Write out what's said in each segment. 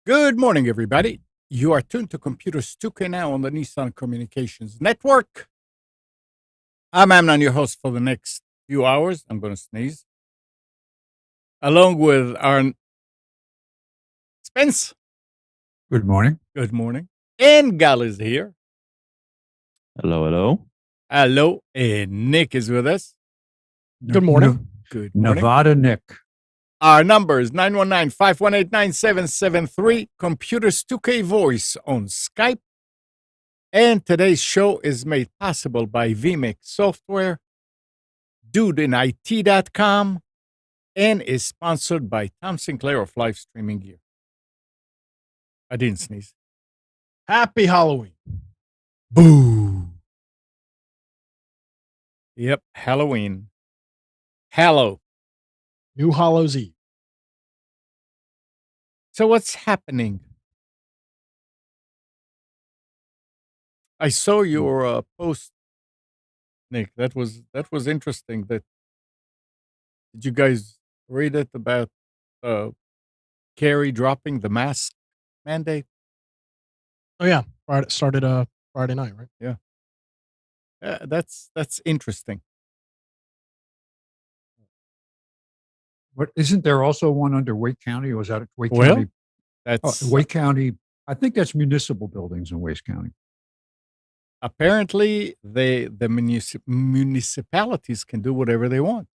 Good morning, everybody. You are tuned to Computers 2K now on the Nissan Communications Network. I'm Amnon, your host for the next few hours. I'm going to sneeze. Along with our Spence. Good morning. Good morning. And Gal is here. Hello, hello. Hello. And Nick is with us. Good morning. Good morning. Nevada Nick. Our number is 919-518-9773. Computers 2K Voice on Skype. And today's show is made possible by vMix Software, DudeInIT.com, and is sponsored by Tom Sinclair of Live Streaming Gear. I didn't sneeze. Happy Halloween. Boo. Yep, Halloween. Hallow. New Hallows Eve. So what's happening? I saw your post, Nick. That was interesting. Did you guys read it about Kerry dropping the mask mandate? Oh yeah, started Friday night, right? Yeah. That's interesting. But isn't there also one under Wake County, or was that Wake Well, County? that's Wake County. I think that's municipal buildings in Wake County. apparently the municipalities can do whatever they want.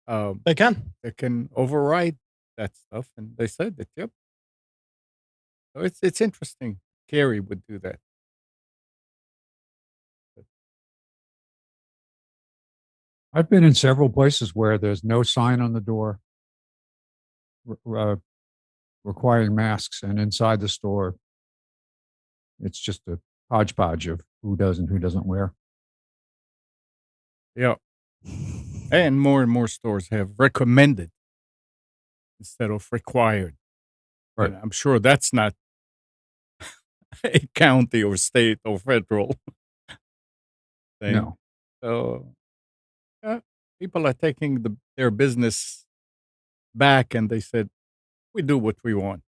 They can. They can override that stuff, and they said that. Yep. So it's interesting. Kerry would do that. I've been in several places where there's no sign on the door requiring masks, and inside the store, it's just a hodgepodge of who does and who doesn't wear. Yeah. And more stores have recommended instead of required. Right. And I'm sure that's not a county or state or federal thing. No. So people are taking their business back, and they said, we do what we want.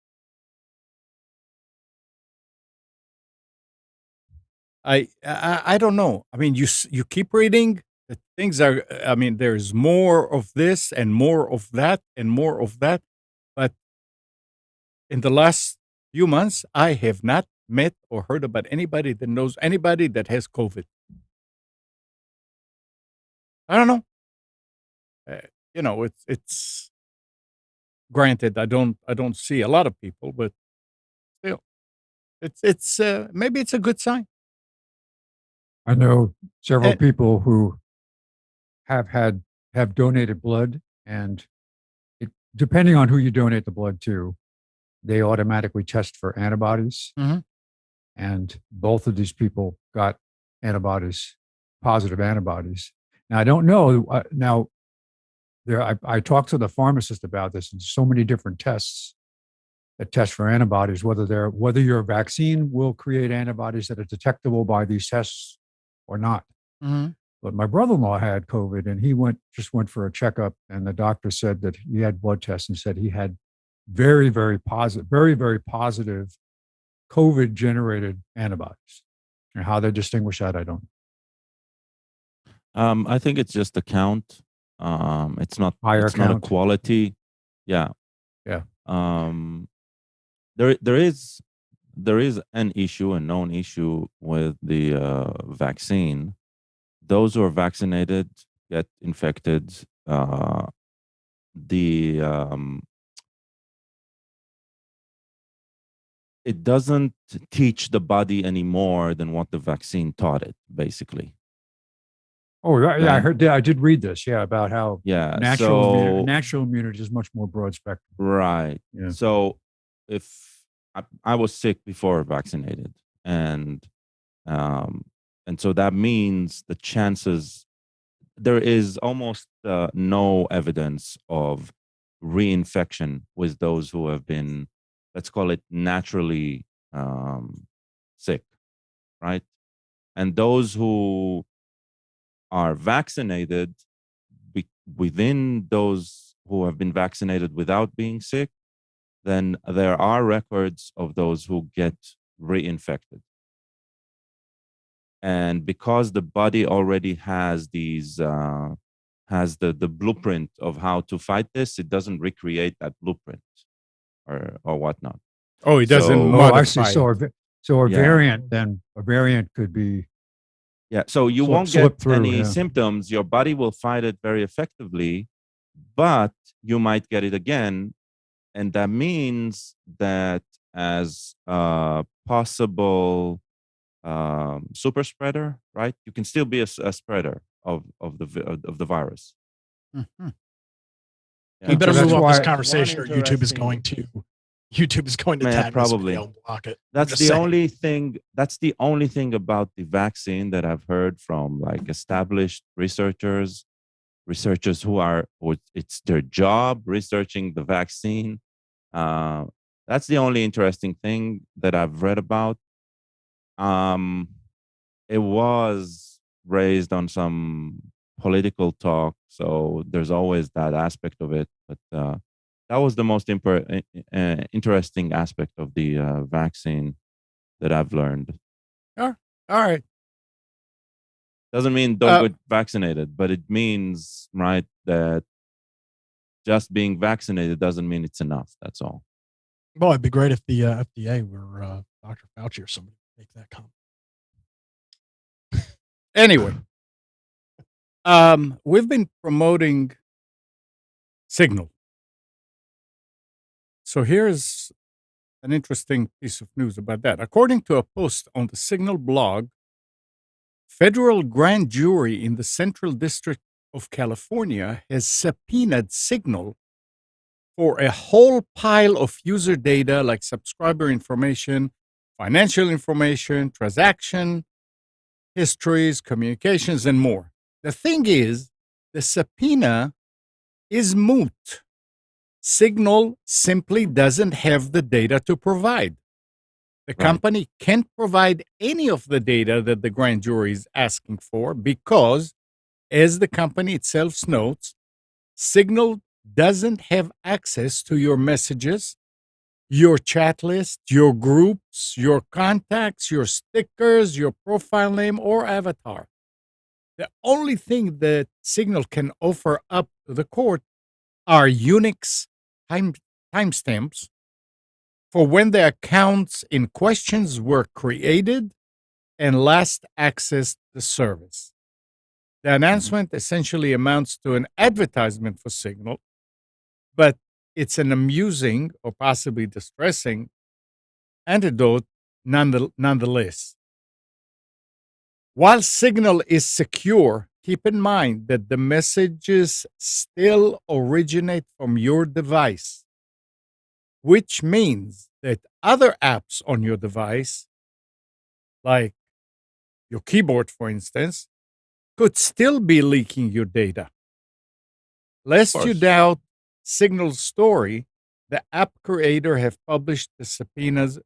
I don't know. I mean, you keep reading that things are. I mean, there's more of this and more of that and more of that. But in the last few months, I have not met or heard about anybody that knows anybody that has COVID. I don't know. It's granted. I don't see a lot of people, but still, it's maybe it's a good sign. I know several And- people who have donated blood, and depending on who you donate the blood to, they automatically test for antibodies. Mhm. And both of these people got positive antibodies. Now, I don't know. I talked to the pharmacist about this, and so many different tests that test for antibodies, whether your vaccine will create antibodies that are detectable by these tests or not. Mhm. But my brother-in-law had COVID, and he went for a checkup, and the doctor said that he had blood tests and said he had very, very positive COVID-generated antibodies. And how they distinguish that, I don't know. I think it's just a count. It's not Higher it's not a count. quality. Yeah. Yeah. There is an issue, a known issue with the vaccine. Those who are vaccinated get infected the it doesn't teach the body any more than what the vaccine taught it, basically. Oh, yeah, I Okay. heard that. I did read this. Yeah, about how Yeah. natural immunity is much more broad spectrum. Right. Yeah. So if I was sick before vaccinated, and so that means the chances, there is almost no evidence of reinfection with those who have been, let's call it, naturally sick, right? And those who are vaccinated, within those who have been vaccinated without being sick, then there are records of those who get reinfected. And because the body already has these has the blueprint of how to fight this, it doesn't recreate that blueprint or whatnot. Oh, it doesn't So- Oh, I see. modify. So a Yeah. variant, then a variant could be. Yeah, so you won't slip get through, any yeah. symptoms. Your body will fight it very effectively, but you might get it again. And that means that as a possible super spreader, right? You can still be a spreader of the virus. Mhm. Yeah. We better So move that's off this why- conversation, or YouTube is interesting- going to Man, tag this probably. video and block it. I'm That's just the saying. only thing. That's the only thing about the vaccine that I've heard from like established researchers who it's their job researching the vaccine. That's the only interesting thing that I've read about. It was raised on some political talk, so there's always that aspect of it. But that was the most interesting aspect of the vaccine that I've learned. All right. Doesn't mean don't get vaccinated, but it means, right, that just being vaccinated doesn't mean it's enough. That's all. Well, it'd be great if the FDA were Dr. Fauci or somebody to make that comment. Anyway, we've been promoting Signal. So here's an interesting piece of news about that. According to a post on the Signal blog, federal grand jury in the Central District of California has subpoenaed Signal for a whole pile of user data like subscriber information, financial information, transaction histories, communications, and more. The thing is, the subpoena is moot. Signal simply doesn't have the data to provide. The Right. company can't provide any of the data that the grand jury is asking for because, as the company itself notes, Signal doesn't have access to your messages, your chat list, your groups, your contacts, your stickers, your profile name, or avatar. The only thing that Signal can offer up to the court are Unix timestamps for when the accounts in questions were created and last accessed the service. The announcement essentially amounts to an advertisement for Signal, but it's an amusing or possibly distressing antidote nonetheless. While Signal is secure, keep in mind that the messages still originate from your device, which means that other apps on your device, like your keyboard, for instance, could still be leaking your data. Lest you course. doubt Signal's story, the app creator have published the subpoenas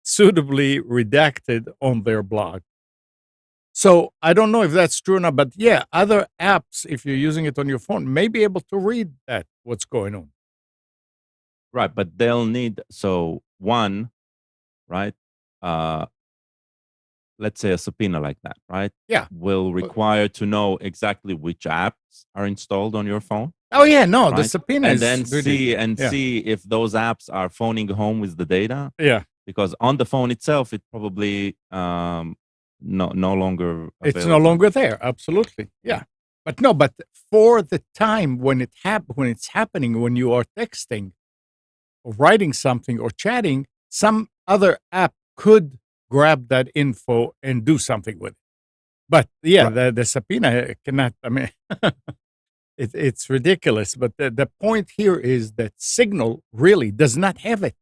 suitably redacted on their blog. So I don't know if that's true or not, but yeah, other apps, if you're using it on your phone, may be able to read that, what's going on. Right, but they'll need, so one, right? Let's say a subpoena like that, right? Yeah. Will require to know exactly which apps are installed on your phone, Oh yeah, no, the right? subpoena And is then really- yeah. see if those apps are phoning home with the data. Yeah, Because on the phone itself, it probably no longer it's no available. longer there. Absolutely. Yeah. But no, but for the time when when it's happening, when you are texting or writing something or chatting, some other app could grab that info and do something with it. But yeah, Right. the subpoena cannot. I mean, it's ridiculous. But the point here is that Signal really does not have it.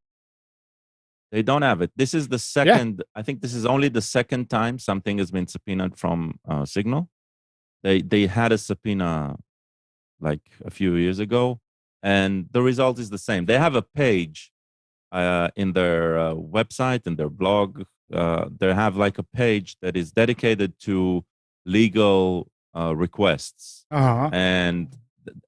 They don't have it. This is the second. I think this is only the second time something has been subpoenaed from Signal. They had a subpoena like a few years ago, and the result is the same. They have a page in their website, in their blog. They have like a page that is dedicated to legal requests, and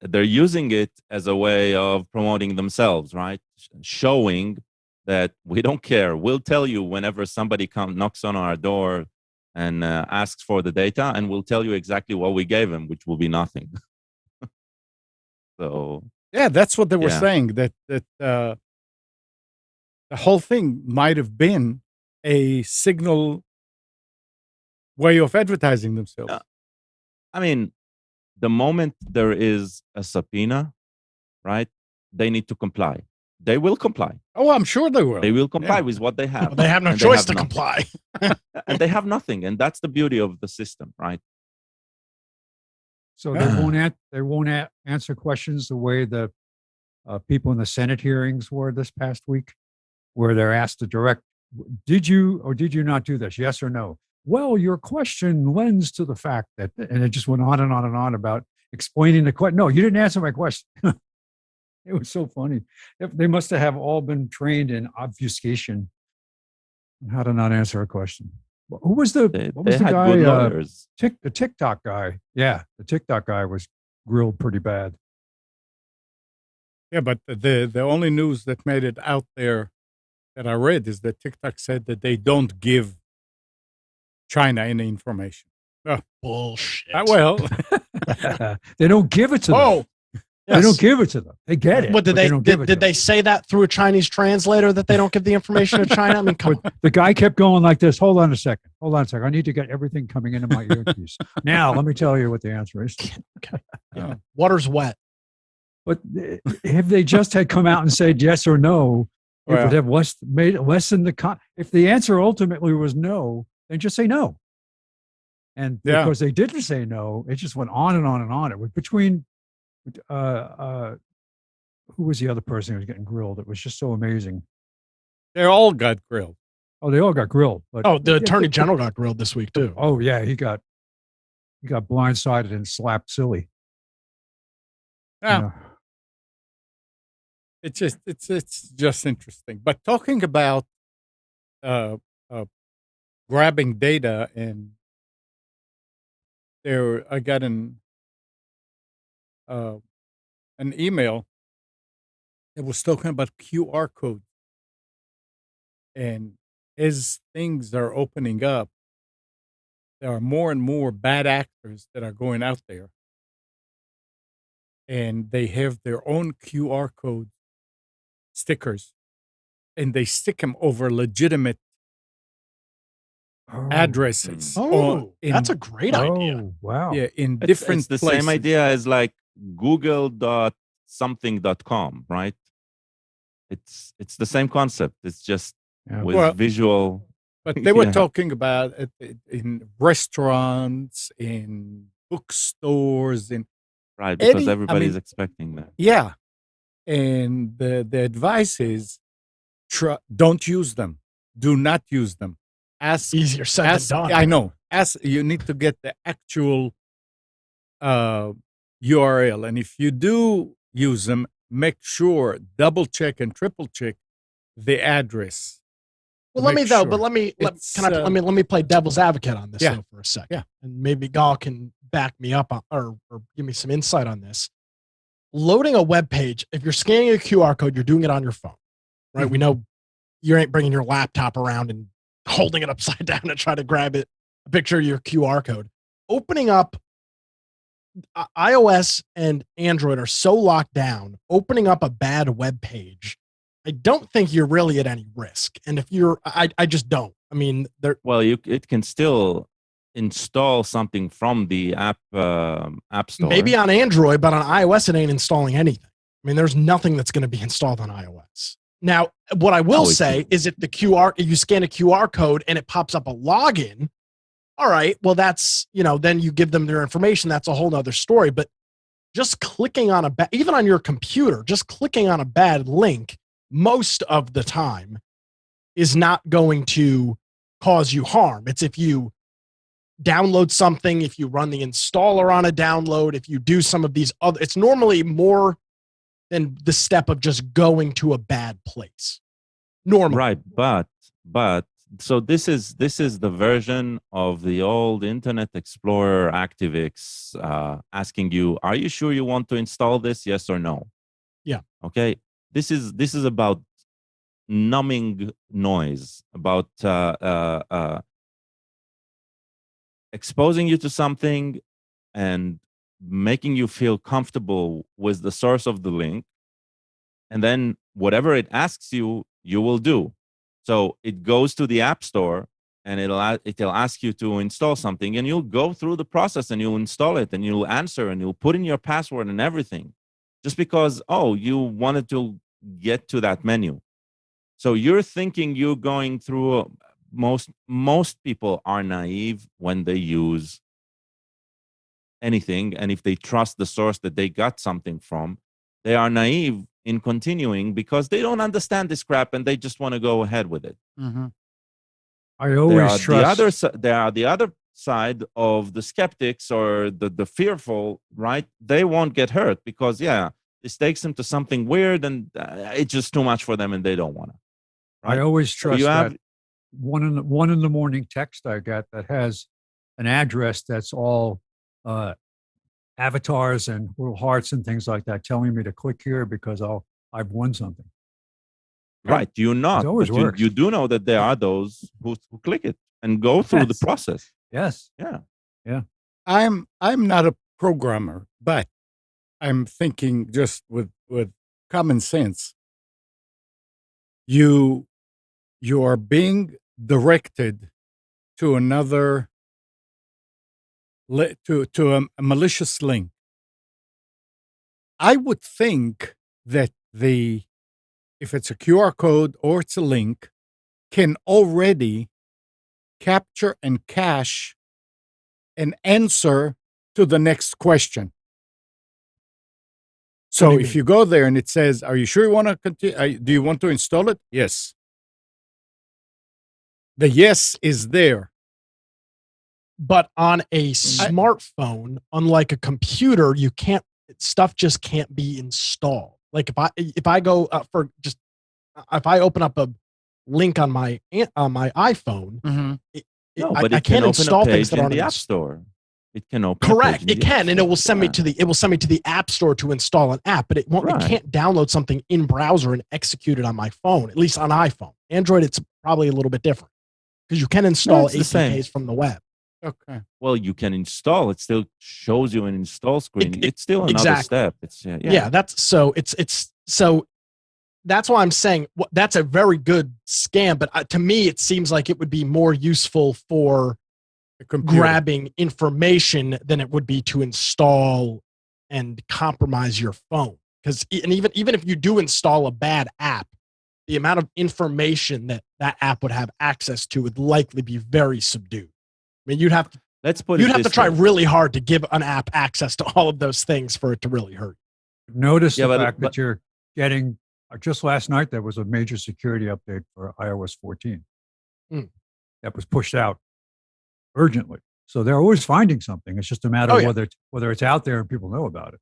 they're using it as a way of promoting themselves, right? Showing that we don't care. We'll tell you whenever somebody knocks on our door and asks for the data, and we'll tell you exactly what we gave him, which will be nothing. So Yeah, that's what they were Yeah. saying. That the whole thing might have been a Signal way of advertising themselves. I mean, the moment there is a subpoena, right, they need to comply. They will comply. Oh, I'm sure they will. They will comply Yeah. with what they have. Well, they have no and choice to nothing. comply. And they have nothing. And that's the beauty of the system, right? So they won't answer questions the way the people in the Senate hearings were this past week, where they're asked to direct, did you or did you not do this? Yes or no? Well, your question lends to the fact that, and it just went on and on and on about explaining the question. No, you didn't answer my question. It was so funny. They must have all been trained in obfuscation on how to not answer a question. Who was the what was They the had guy? good lawyers. The TikTok guy. Yeah, the TikTok guy was grilled pretty bad. Yeah, but the only news that made it out there that I read is that TikTok said that they don't give China any information. Bullshit. Well, They don't give it to them. Oh, They don't give it to them. They get it. What did but they? don't give it to Did they them. say that through a Chinese translator that they don't give the information to China? I mean, come on. But the guy kept going like this. Hold on a second. Hold on a second. I need to get everything coming into my earpiece. Now, let me tell you what the answer is. Yeah. Water's wet. But if they just had come out and said yes or no, it Well. would have made it less than if the answer ultimately was no, then just say no. And Yeah. because they didn't say no, it just went on and on and on. It was between who was the other person who was getting grilled? It was just so amazing. they all got grilled. Oh, they all got grilled. But Oh, the attorney general got grilled this week too. Oh yeah, he got blindsided and slapped silly. Yeah. You know. It's just interesting. But talking about grabbing data, and I got an email that was talking about QR code, and as things are opening up, there are more and more bad actors that are going out there, and they have their own QR code stickers, and they stick them over legitimate addresses. Oh, that's a great idea. Oh, wow. Yeah, in It's different the places. same idea as like google.something.com, right? It's the same concept. It's just Yeah. with Well, visual. But they were Yeah. talking about it in restaurants, in bookstores, in Right, because Eddie, I everybody's mean- expecting that. yeah. And the advice is don't use them. Do not use them. Ask Easier said than done. I know. You need to get the actual URL. And if you do use them, make sure, double check and triple check the address. Well, let me Make though. sure. But let me let me play devil's advocate on this Yeah. though for a second, Yeah. and maybe Gal can back me up on, or give me some insight on this. Loading a web page, if you're scanning a QR code, you're doing it on your phone, right? We know you ain't bringing your laptop around and holding it upside down to try to grab it, a picture of your QR code. Opening up iOS and Android are so locked down. Opening up a bad web page, I don't think you're really at any risk. And if you're, I just don't. I mean, Well, it can still install something from the app store. Maybe on Android, but on iOS, it ain't installing anything. I mean, there's nothing that's going to be installed on iOS. Now, what I will say is if you scan a QR code and it pops up a login, all right, well, that's, then you give them their information. That's a whole nother story. But just clicking on even on your computer, just clicking on a bad link most of the time is not going to cause you harm. It's if you download something, if you run the installer on a download, if you do some of these other, it's normally more than the step of just going to a bad place. Normally. Right, but so this is the version of the old Internet Explorer ActiveX asking you, are you sure you want to install this? Yes or no? Yeah. Okay. This is about numbing noise, about exposing you to something and making you feel comfortable with the source of the link. And then whatever it asks you, you will do. So it goes to the App Store and it'll ask you to install something, and you'll go through the process and you'll install it and you'll answer and you'll put in your password and everything, just because, you wanted to get to that menu. So you're thinking you're going through most people are naive when they use anything, and if they trust the source that they got something from, they are naive in continuing because they don't understand this crap and they just want to go ahead with it. Mm-hmm. I always trust. There are the other side of the skeptics or the fearful, right? They won't get hurt because this takes them to something weird and it's just too much for them and they don't want to. Right? I always trust you have that one in the morning text I got that has an address that's all avatars and little hearts and things like that, telling me to click here because I've won something. Right, you're not. It always works. You do know that there are those who click it and go through the process. Yes. Yeah. I'm not a programmer, but I'm thinking just with common sense. You are being directed to another to a malicious link. I would think that if it's a QR code or it's a link, can already capture and cache an answer to the next question. So if you go there and it says, are you sure you want to continue? Do you want to install it? Yes. The yes is there. But on a smartphone, unlike a computer, stuff just can't be installed. Like if I go if I open up a link on my iPhone, mm-hmm. I can't install things that aren't in the App Store. It can open. Correct. It can, and it will send me to the App Store to install an app, but it won't. Right. It can't download something in browser and execute it on my phone. At least on iPhone. Android, it's probably a little bit different because you can install APKs from the web. Okay. Well, you can install. It still shows you an install screen. It's still another step. It's so that's why I'm saying that's a very good scam. But to me, it seems like it would be more useful for grabbing information than it would be to install and compromise your phone. Because even if you do install a bad app, the amount of information that app would have access to would likely be very subdued. I mean, you'd have to try really hard to give an app access to all of those things for it to really hurt. Notice the fact that you're getting, just last night, there was a major security update for iOS 14 that was pushed out urgently. So they're always finding something. It's just a matter of whether it's out there and people know about it.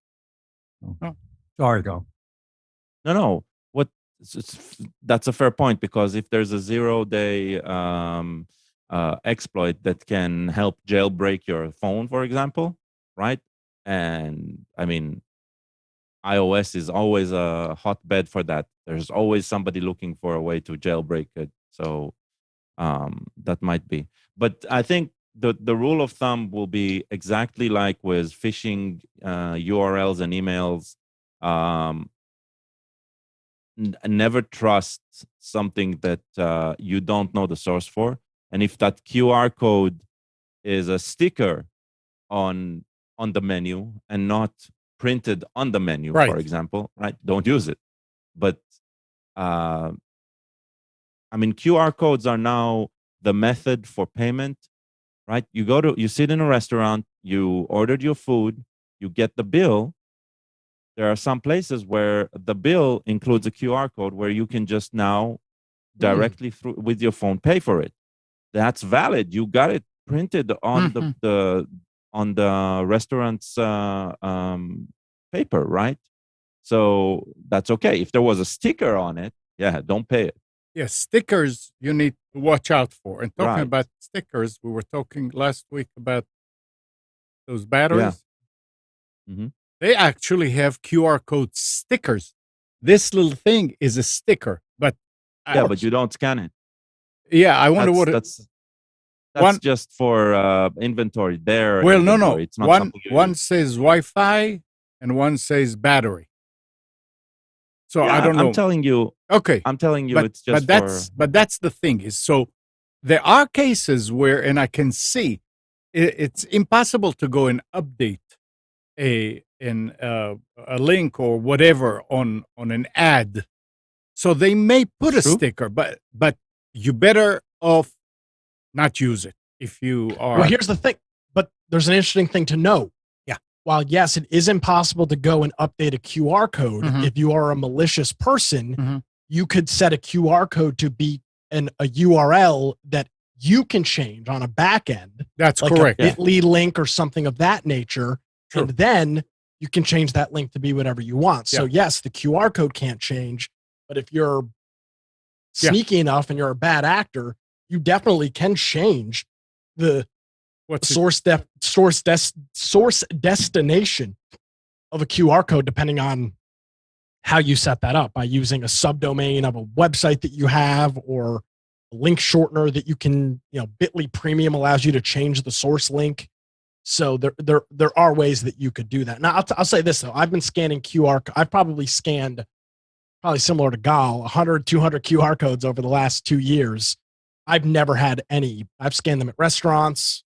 So, sorry, go. No. That's a fair point, because if there's a 0-day exploit that can help jailbreak your phone, for example, right? And I mean, iOS is always a hotbed for that. There's always somebody looking for a way to jailbreak it. So that might be. But I think the rule of thumb will be exactly like with phishing URLs and emails. Never trust something that you don't know the source for. And if that QR code is a sticker on the menu and not printed on the menu, Right. for example, right? Don't use it. But I mean, QR codes are now the method for payment, right? You sit in a restaurant, you ordered your food, you get the bill. There are some places where the bill includes a QR code where you can just now directly through with your phone pay for it. That's valid. You got it printed on the restaurant's paper, right? So that's okay. If there was a sticker on it, yeah, don't pay it. Yes, stickers you need to watch out for. And talking Right. about stickers, we were talking last week about those batteries. Mhm. They actually have QR code stickers. This little thing is a sticker, but Yeah, but you don't scan it. yeah, I wonder what That's one- just for inventory. There. well, no, inventory. It's not one something you one use. says Wi-Fi and one says battery. So Yeah, I don't know. I'm telling you. Okay, I'm telling you, but it's just that's the thing is, so there are cases where, and I can see it's impossible to go and update a link or whatever on an ad. So they may put a True. sticker, but you better off not use it if you are. Well, here's the thing, but there's an interesting thing to know. Yeah. While yes, it is impossible to go and update a QR code, Mhm. if you are a malicious person, Mhm. you could set a QR code to be a URL that you can change on a back end, That's like correct. a Bitly link or something of that nature. True. And then you can change that link to be whatever you want. So yes, the QR code can't change, but if you're sneaky enough and you're a bad actor, you definitely can change the source destination of a QR code depending on how you set that up, by using a subdomain of a website that you have or a link shortener that you can, Bitly Premium allows you to change the source link. So there are ways that you could do that. Now I'll say this though, I've been scanning I've probably scanned, probably similar to Gal, 100, 200 QR codes over the last 2 years. I've never had any. I've scanned them at restaurants,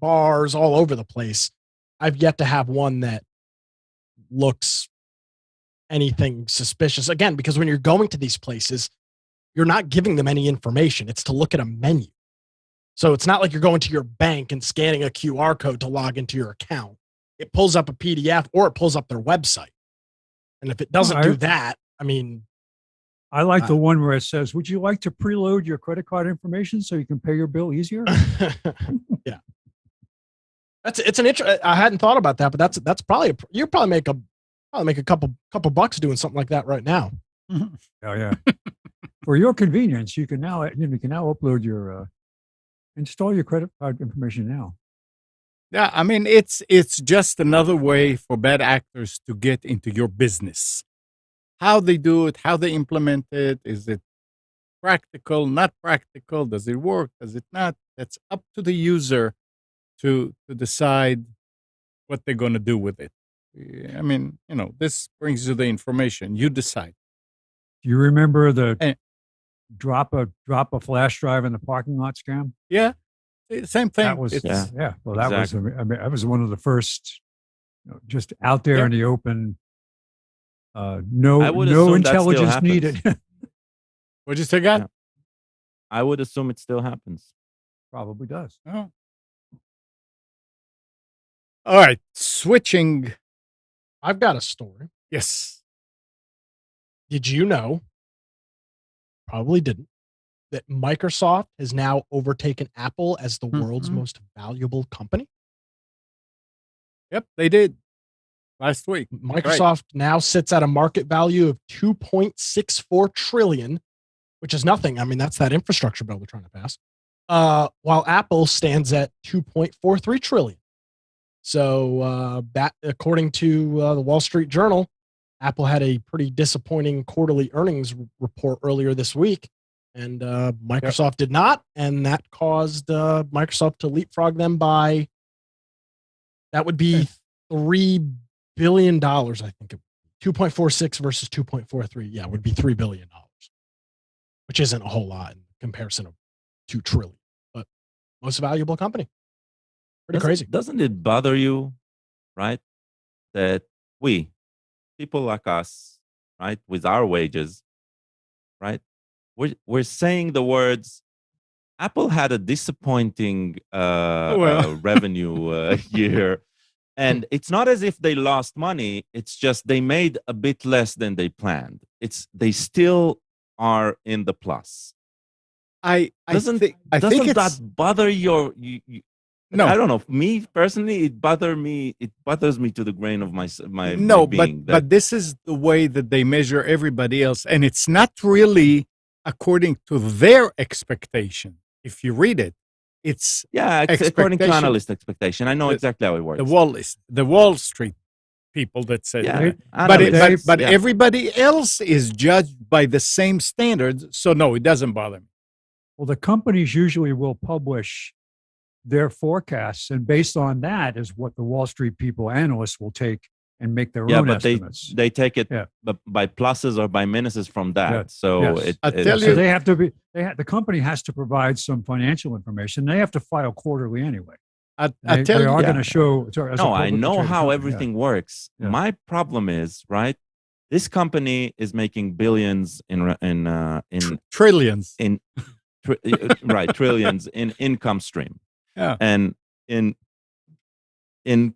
bars, all over the place. I've yet to have one that looks anything suspicious. Again, because when you're going to these places, you're not giving them any information. It's to look at a menu. So it's not like you're going to your bank and scanning a QR code to log into your account. It pulls up a PDF or it pulls up their website. And if it doesn't do that, I mean, I like the one where it says, "Would you like to preload your credit card information so you can pay your bill easier?" yeah, it's an I hadn't thought about that, but that's probably you probably make a couple bucks doing something like that right now. Oh yeah. For your convenience, you can now upload your install your credit card information now. Yeah, I mean it's just another way for bad actors to get into your business. How they do it, how they implement it, is it practical, not practical, does it work, does it not? That's up to the user to decide what they're going to do with it. I mean, this brings you the information. You decide. Do you remember the drop a flash drive in the parking lot scam? Yeah, same thing. That was Well, that Exactly. was. I mean, that was one of the first, just out there in the open. No assume that still intelligence happens. needed. What'd you say, God? Yeah. I would assume it still happens. Probably does. Oh. All right, switching. I've got a story. Yes. Did you know? Probably didn't. That Microsoft has now overtaken Apple as the world's most valuable company. Yep, they did last week. Microsoft now sits at a market value of $2.64 trillion, which is nothing. I mean, that's that infrastructure bill they're trying to pass. While Apple stands at $2.43 trillion. So that, according to the Wall Street Journal, Apple had a pretty disappointing quarterly earnings report earlier this week, and Microsoft did not, and that caused Microsoft to leapfrog them by, that would be $3 billion, I think. 2.46 versus 2.43. Yeah, it would be $3 billion, which isn't a whole lot in comparison of $2 trillion, but most valuable company. Pretty crazy. Doesn't it bother you, right? That we, people like us, right, with our wages, right, we're saying the words, Apple had a disappointing revenue year. And it's not as if they lost money. It's just they made a bit less than they planned. They still are in the plus. Doesn't that bother you? No, I don't know. Me personally, it bothers me. It bothers me to the grain of my no, being. But this is the way that they measure everybody else, and it's not really according to their expectation. If you read it, it's according to analyst expectation. I know exactly how it works. The Wall Street people that said that. But everybody else is judged by the same standards. So no, it doesn't bother me. Well, the companies usually will publish their forecasts, and based on that is what the Wall Street people, analysts, will take and make their own estimates. They take it by pluses or by minuses from that. Yeah. So so they have to be. The company has to provide some financial information. They have to file quarterly anyway. They are going to show. I know how everything works. Yeah. My problem is, right, this company is making billions in trillions trillions in income stream. Yeah. And in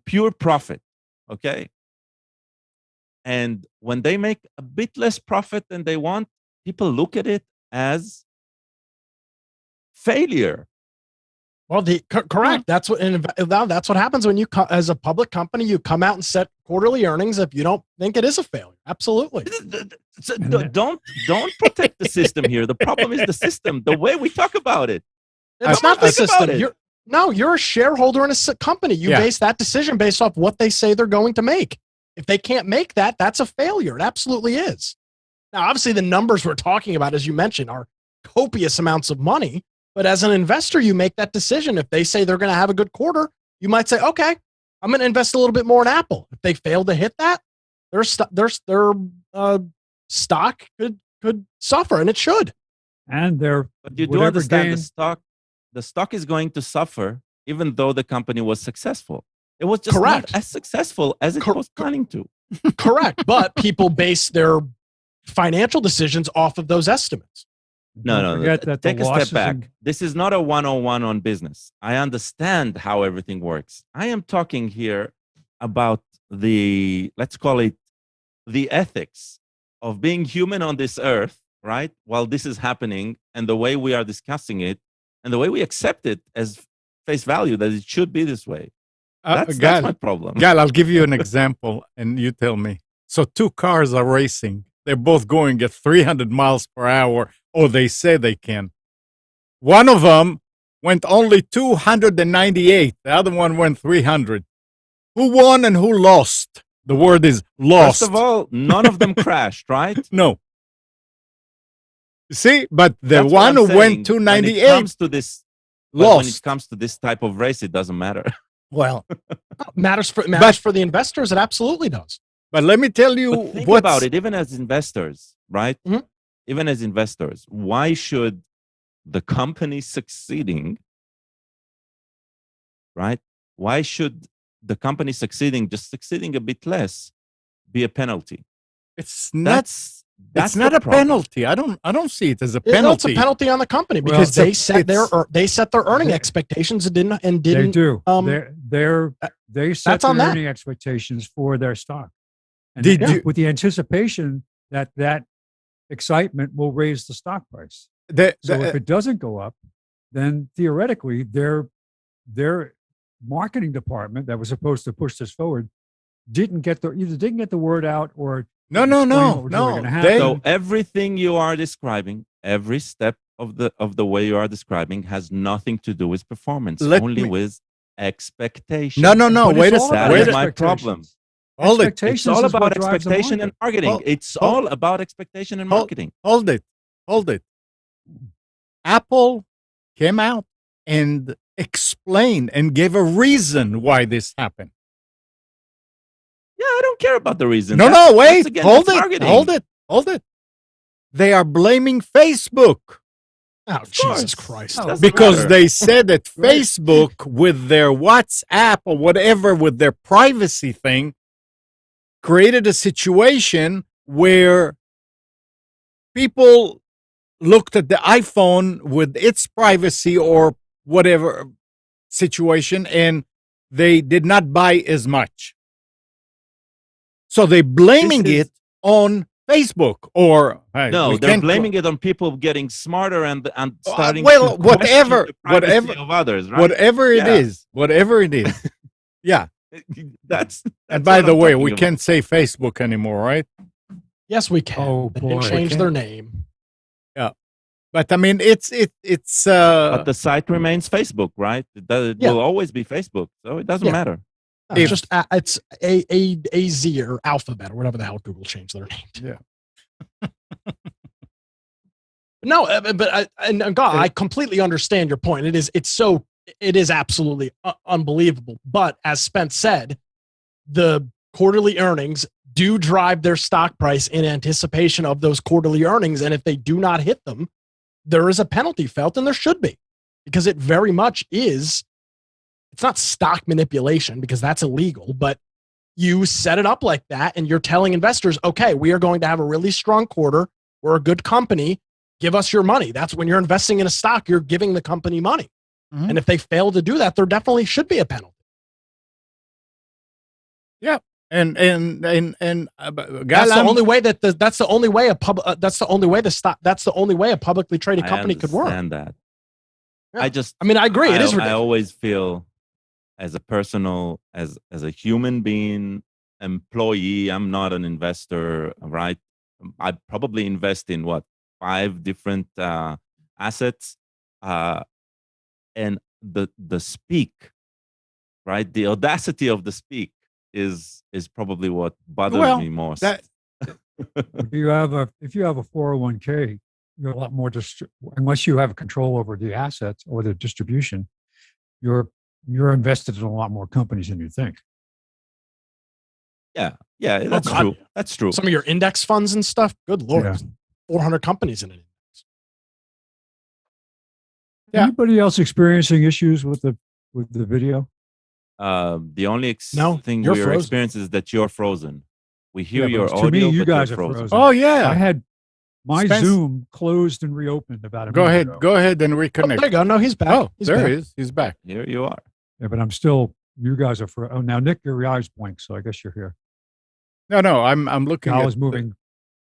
pure profit, okay? And when they make a bit less profit than they want, people look at it as failure. Well, correct. That's what happens when you as a public company, you come out and set quarterly earnings if you don't think it is a failure. Absolutely. So don't protect the system here. The problem is the system, the way we talk about it. It's not the system. You're a shareholder in a company. You base that decision based off what they say they're going to make. If they can't make that, that's a failure. It absolutely is. Now, obviously, the numbers we're talking about, as you mentioned, are copious amounts of money. But as an investor, you make that decision. If they say they're going to have a good quarter, you might say, okay, I'm going to invest a little bit more in Apple. If they fail to hit that, their stock could suffer, and it should. And but you do understand the stock is going to suffer even though the company was successful. It was just not as successful as it was planning to. Correct. But people base their financial decisions off of those estimates. No. Take a step back. This is not a 101 on business. I understand how everything works. I am talking here about let's call it the ethics of being human on this earth, right? While this is happening, and the way we are discussing it, and the way we accept it as face value, that it should be this way. That's my problem. Gal, I'll give you an example, and you tell me. So 2 cars are racing. They're both going at 300 miles per hour, or they say they can. One of them went only 298. The other one went 300. Who won and who lost? The word is lost. First of all, none of them crashed, right? No. See, but the one who went 298 lost. When it comes to this type of race, it doesn't matter. Well, matters for the investors. It absolutely does. But let me tell you, think about it. Even as investors, right? Mm-hmm. Even as investors, why should the company succeeding, right? Why should the company succeeding a bit less be a penalty? It's not. That's not a penalty. I don't see it as a penalty. It's a penalty on the company because they set their earning expectations and didn't. They do. They set their earning expectations for their stock, and with the anticipation that excitement will raise the stock price. So if it doesn't go up, then theoretically their marketing department that was supposed to push this forward didn't get the word out or. No. So everything you are describing, every step of the way you are describing, has nothing to do with performance, with expectation. No. Wait a second. That is my problem. It's all about expectation and marketing. It's all about expectation and marketing. Hold it. Apple came out and explained and gave a reason why this happened. Yeah, I don't care about the reason. Wait. Hold it. They are blaming Facebook. Oh, Jesus Christ. Doesn't because matter. they said that Right. Facebook, with their WhatsApp or whatever, with their privacy thing, created a situation where people looked at the iPhone with its privacy or whatever situation, and they did not buy as much. So they're blaming This is- it on Facebook, or hey, No, we they're can't blaming it on people getting smarter and starting well, to question whatever- the privacy whatever- of others, right? whatever it Yeah. is, whatever it is. Yeah. That's And by what the I'm way, talking we about. can't say Facebook anymore, right? Yes, we can. Oh, They boy. didn't change We their can. name. But I mean, it's But the site remains Facebook, right? It Yeah. will always be Facebook, so it doesn't Yeah. matter. No, If- it's just it's a Z or Alphabet or whatever the hell Google changed their name to. Yeah. No, but God, I completely understand your point. It is absolutely unbelievable. But as Spence said, the quarterly earnings do drive their stock price in anticipation of those quarterly earnings, and if they do not hit them, there is a penalty felt, and there should be, because it very much is. It's not stock manipulation because that's illegal, but you set it up like that, and you're telling investors, okay, we are going to have a really strong quarter. We're a good company. Give us your money. That's when you're investing in a stock, you're giving the company money. Mhm. And if they fail to do that, there definitely should be a penalty. and That's the only way that's the only way a publicly traded company could work. I understand that. Yeah. I mean, I agree. It is I ridiculous. always feel as a human being, employee, I'm not an investor, right? I probably invest in 5 different assets, and the speak, right? The audacity of the speak is probably what bothers me most. that If you have a 401k, you're a lot more unless you have control over the assets or the distribution, you're invested in a lot more companies than you think. yeah, that's God. true. That's true. Some of your index funds and stuff, good Lord, Yeah. 400 companies in it. Yeah. Anybody else experiencing issues with the video? The only No, thing you're we're frozen. experiencing is that you're frozen. We hear Yeah, your but to audio, me, you but you're guys are frozen. oh yeah. I had my Spence- Zoom closed and reopened about a Go minute ahead. ago. Go ahead and Oh, reconnect. there you go. No, he's back. Oh, He's there back. he is. He's back. Here you are. Yeah, but I'm still. You guys are for. Oh, now Nick, your eyes blink, so I guess you're here. No, I'm looking. I at was moving.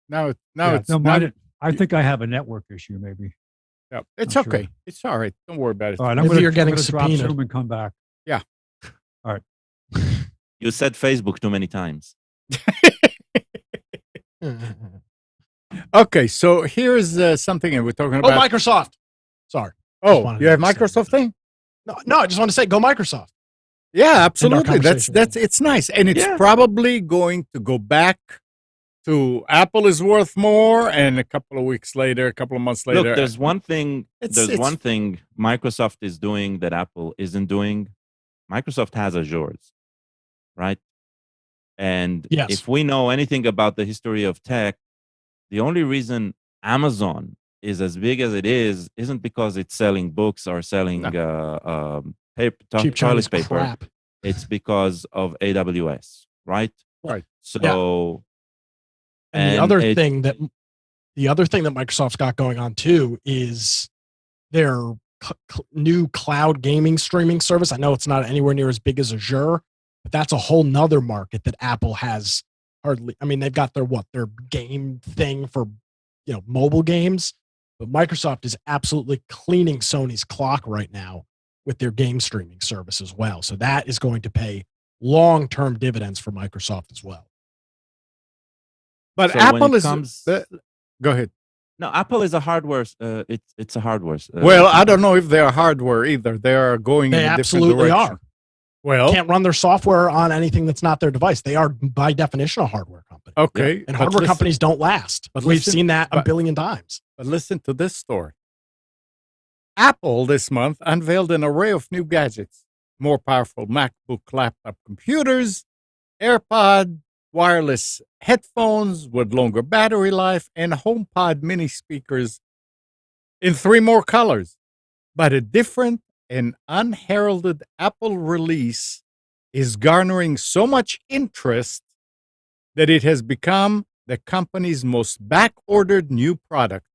now. It's No, not. mine. I think I have a network issue, maybe. Yeah, it's Not sure. okay. It's all right. Don't worry about it. All right, Maybe you're getting drop subpoenaed. Zoom and come back. You said Facebook too many times. Okay, so here's something, and we're talking Go about. Microsoft. Sorry. Oh, wanted you have to say Microsoft thing? No, I just want to say go Microsoft. Yeah, absolutely. That's conversation. it's nice, and it's Yeah. probably going to go back to Apple is worth more, and a couple of weeks later, a couple of months later. Look, there's one thing. It's- One thing Microsoft is doing that Apple isn't doing. Microsoft has Azure, right? And Yes. if we know anything about the history of tech, the only reason Amazon is as big as it is isn't because it's selling books or selling paper, Cheap toilet Chinese paper. crap. It's because of AWS, right? Right. So, And the other thing that Microsoft's got going on too is their new cloud gaming streaming service. I know it's not anywhere near as big as Azure, but that's a whole nother market that Apple has hardly. I mean, they've got their game thing for mobile games, but Microsoft is absolutely cleaning Sony's clock right now with their game streaming service as well. So that is going to pay long-term dividends for Microsoft as well. but So when Apple it is. comes- Go ahead. no, Apple is a hardware. It's a hardware. Well, I don't know if they're hardware either. They are going They in a different absolutely direction. are. Well, Can't run their software on anything that's not their device. They are by definition a hardware company. okay. And but hardware listen- companies don't last. but We've listen- seen that a but- billion times. But listen to this story. Apple this month unveiled an array of new gadgets, more powerful MacBook laptop computers, AirPod, wireless headphones with longer battery life, and HomePod mini speakers in 3 more colors. But a different and unheralded Apple release is garnering so much interest that it has become the company's most back-ordered new product.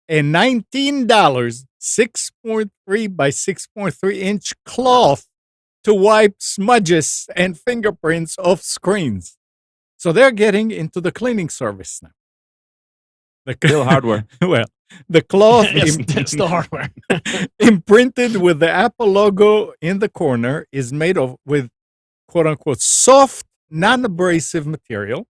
A $19 6.3 by 6.3 inch cloth to wipe smudges and fingerprints off screens. So they're getting into the cleaning service now. Still hardware. Well, the cloth It's still hardware. imprinted with the Apple logo in the corner is made of with quote unquote soft, non-abrasive material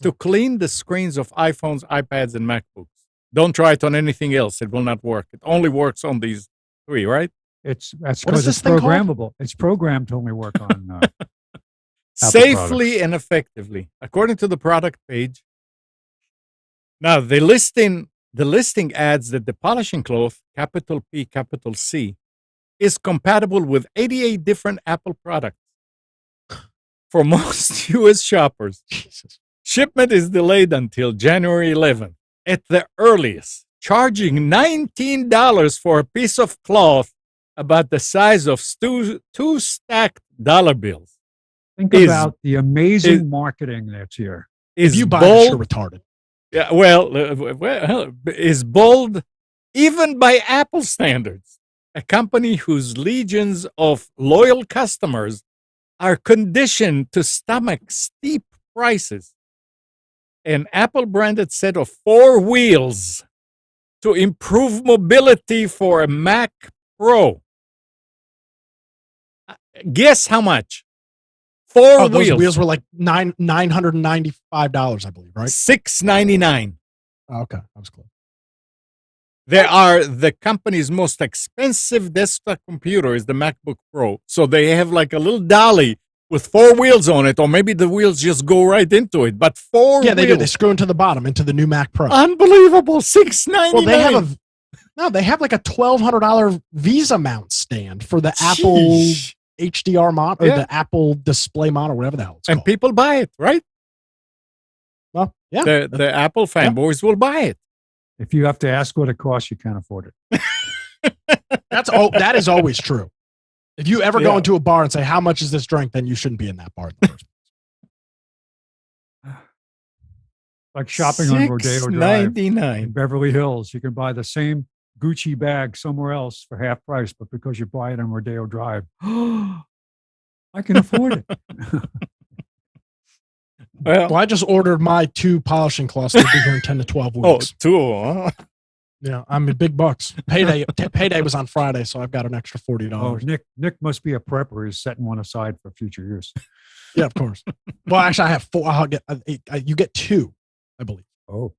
to clean the screens of iPhones, iPads, and MacBooks. Don't try it on anything else; it will not work. It only works on these 3, right? That's What is because this it's thing called? programmable. It's programmed to only work on Safely products. and effectively, according to the product page. Now, the listing adds that the polishing cloth, capital P, capital C, is compatible with 88 different Apple products. For most U.S. shoppers, Jesus. shipment is delayed until January 11th at the earliest, charging $19 for a piece of cloth about the size of two stacked dollar bills. Think Is- about the amazing marketing that's here. If Is you buy bold, this, you're retarded. yeah, well, is bold even by Apple standards, a company whose legions of loyal customers are conditioned to stomach steep prices. An Apple branded set of 4 wheels to improve mobility for a Mac Pro. Guess how much? 4 Oh, those wheels. wheels were like $995, I believe, right? $699. Oh, okay, I was close. They are the company's most expensive desktop computer is the MacBook Pro. So they have like a little dolly with 4 wheels on it, or maybe the wheels just go right into it. But 4 Yeah, they do. wheels. They screw into the bottom into the new Mac Pro. Unbelievable. $699. Well, they have like a $1,200 Visa mount stand for the Apple Sheesh. HDR mod or Yeah. the Apple display mod or whatever the hell it's And called. people buy it, right? Well, yeah. The Apple fanboys will buy it. If you have to ask what it costs, you can't afford it. That is always true. If you ever go Yeah. into a bar and say, how much is this drink, then you shouldn't be in that bar. In the first place. Like shopping on Rodeo Drive in $699. Beverly Hills. You can buy the same Gucci bag somewhere else for half price, but because you buy it on Rodeo Drive, I can afford it. Well, Well, I just ordered my 2 polishing cloths to be here in 10 to 12 oh, weeks. 2. Huh? Yeah, I'm in big bucks. Payday was on Friday, so I've got an extra $40. Oh, Nick must be a prepper. He's setting one aside for future use. Yeah, of course. Well, actually, I have 4. I'll get you get 2, I believe. Oh,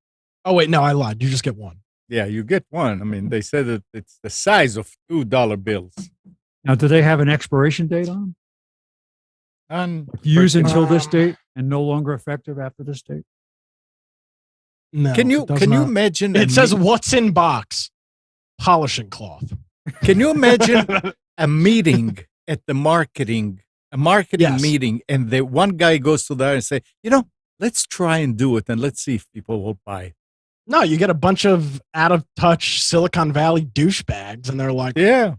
Oh wait, no, I lied. You just get 1. Yeah, you get one. I mean, they said that it's the size of $2 bills. now do they have an expiration date on? And Use until this date and no longer effective after this date? No, can you it does you not. imagine? It says what's in box, polishing cloth. Can you imagine a meeting at the marketing Yes. meeting, and the one guy goes to there and say, let's try and do it, and let's see if people will buy it. No, you get a bunch of out of touch Silicon Valley douchebags, and they're like, Yeah,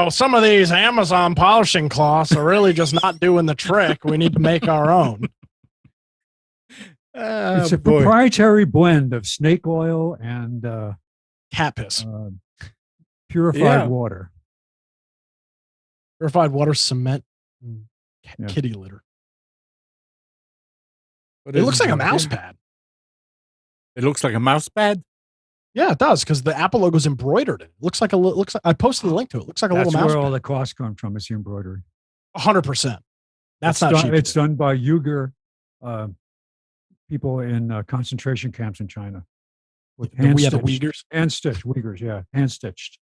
some of these Amazon polishing cloths are really just not doing the trick. We need to make our own. It's a boy. proprietary blend of snake oil and Cat piss, purified Yeah. water. purified water, cement, and Yeah. kitty litter. What It is looks like a again? mouse pad. It looks like a mouse pad. Yeah, it does because the Apple logo's embroidered. It looks like I posted the link to it. It looks like a That's little mouse where all pad. the costs come from. It's the embroidery. 100%. That's It's not done, cheap. It's done by Uyghur people in concentration camps in China. With We have the hand-stitched. Uyghurs. Hand stitched Uyghurs, yeah, hand stitched.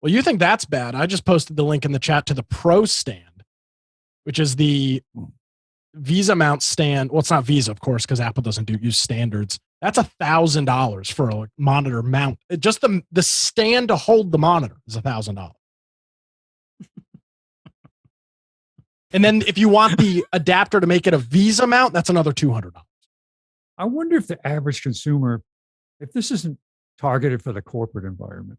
Well, you think that's bad? I just posted the link in the chat to the Pro stand, which is the Visa mount stand. Well, it's not Visa, of course, because Apple doesn't use standards. That's $1,000 for a monitor mount. Just the stand to hold the monitor is $1,000. And then if you want the adapter to make it a Visa mount, that's another $200. I wonder if the average consumer if this isn't targeted for the corporate environment,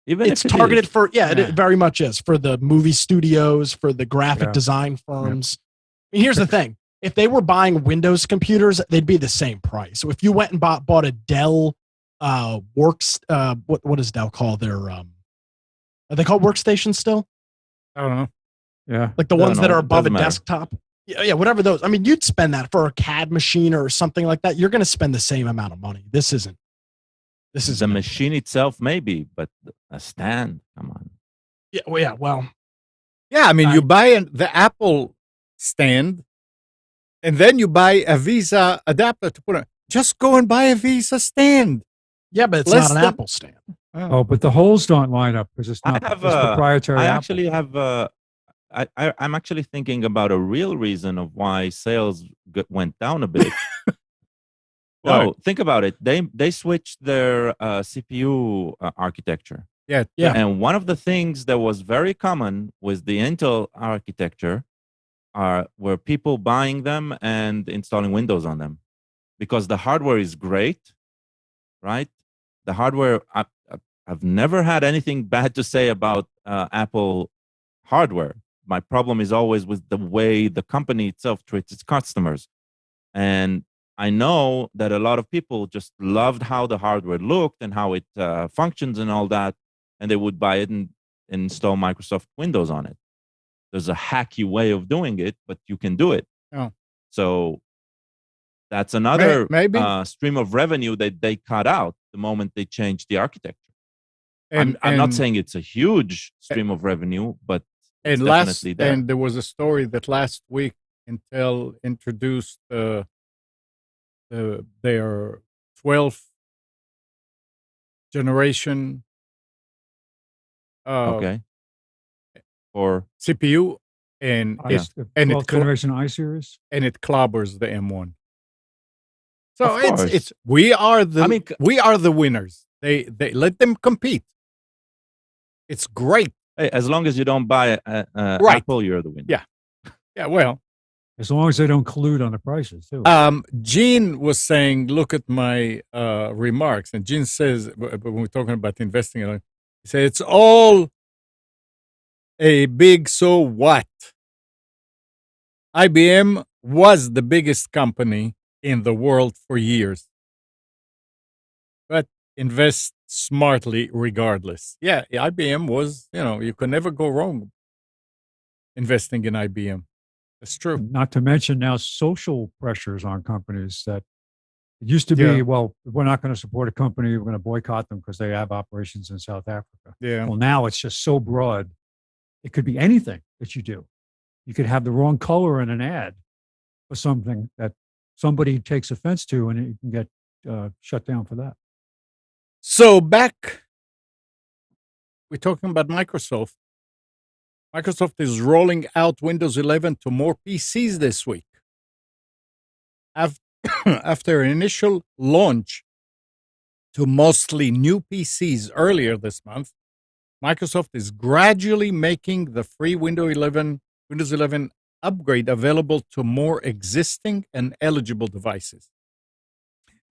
Even It's if it targeted is. for Yeah. it very much is for the movie studios, for the graphic Yeah. design firms. I mean, here's the thing: if they were buying Windows computers, they'd be the same price. So if you went and bought a Dell works, what does Dell call their are they called workstations still? I don't know. yeah, Like the No, ones that no, are it above a doesn't matter. desktop? Yeah, whatever those. I mean, you'd spend that for a CAD machine or something like that. You're going to spend the same amount of money. This isn't. This is The machine itself, maybe, but a stand. Come on. Yeah. Well, Yeah, I mean, you I- buy the Apple stand, and then you buy a Visa adapter to put it. Just go and buy a Visa stand. yeah, but it's Less not an than- Apple stand. oh, but the holes don't line up because it's I not have it's proprietary. I Apple. actually have I'm actually thinking about a real reason of why sales went down a bit. No, think about it. They switched their CPU architecture. Yeah, Yeah. And one of the things that was very common with the Intel architecture were people buying them and installing Windows on them because the hardware is great, right? The hardware, I've never had anything bad to say about Apple hardware. My problem is always with the way the company itself treats its customers. And I know that a lot of people just loved how the hardware looked and how it functions and all that. And they would buy it and install Microsoft Windows on it. There's a hacky way of doing it, but you can do it. Oh. So that's another maybe. stream of revenue that they cut out the moment they changed the architecture. And I'm not saying it's a huge stream of revenue, but it's and definitely there. and there was a story that last week Intel introduced their 12th generation Okay. Or CPU, and and 12th generation I series. it clobbers the M1. So Of course. it's we are the I mean, we are the winners. They let them compete. It's great. hey, as long as you don't buy Right. Apple, you're the winner. Yeah. Yeah, well, As long as they don't collude on the prices too. Gene was saying, look at my remarks, and Gene says when we're talking about investing, he said it's all a big so what. IBM was the biggest company in the world for years, but invest smartly regardless. Yeah, IBM was, you can never go wrong investing in IBM. That's true. Not to mention now social pressures on companies that it used to be, Yeah. well, we're not going to support a company, we're going to boycott them because they have operations in South Africa. Yeah. Well, now it's just so broad. It could be anything that you do. You could have the wrong color in an ad for something that somebody takes offense to, and you can get shut down for that. So we're talking about Microsoft. Microsoft is rolling out Windows 11 to more PCs this week. After an initial launch to mostly new PCs earlier this month, Microsoft is gradually making the free Windows 11 upgrade available to more existing and eligible devices.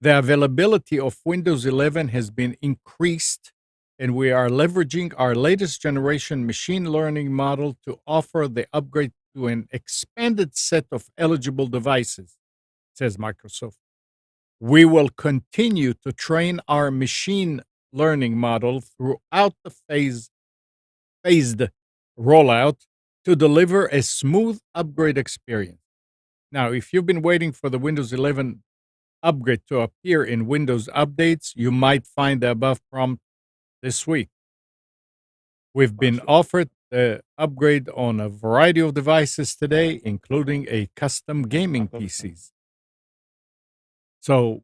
The availability of Windows 11 has been increased, and we are leveraging our latest generation machine learning model to offer the upgrade to an expanded set of eligible devices, says Microsoft. We will continue to train our machine learning model throughout the phased rollout to deliver a smooth upgrade experience. Now, if you've been waiting for the Windows 11 upgrade to appear in Windows updates, you might find the above prompt this week. We've been offered the upgrade on a variety of devices today, including a custom gaming PCs. So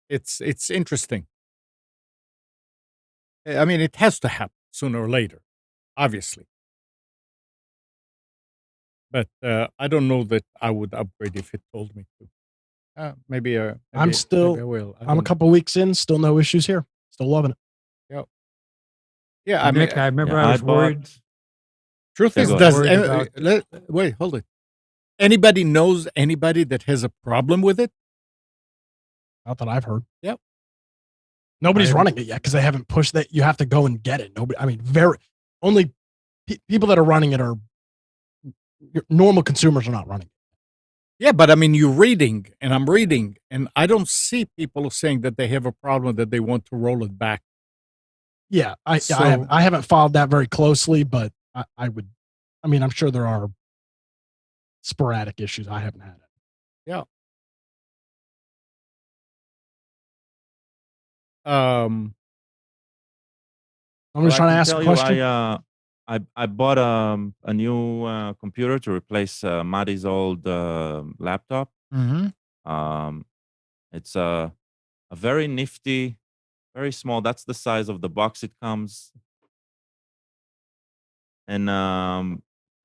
it's interesting. I mean, it has to happen sooner or later, obviously. But I don't know that I would upgrade if it told me to. Maybe I'm maybe I will. I'm a couple weeks in, still no issues here. Still loving it. Yeah, I mean, Nick, I remember Yeah, I was worried. truth Yeah, is, go does ahead. wait, hold it. Anybody knows anybody that has a problem with it? Not that I've heard. Yep. Nobody's running it yet because they haven't pushed that. You have to go and get it. Nobody. I mean, only people that are running it are normal consumers are not running it. Yeah, but I mean, you're reading, and I'm reading, and I don't see people saying that they have a problem that they want to roll it back. Yeah, I haven't followed that very closely, but I would. I mean, I'm sure there are sporadic issues. I haven't had it. Yeah. I'm just trying to ask a question. I bought a new computer to replace Maddie's old laptop. Mm-hmm. It's a very nifty, very small. That's the size of the box it comes. And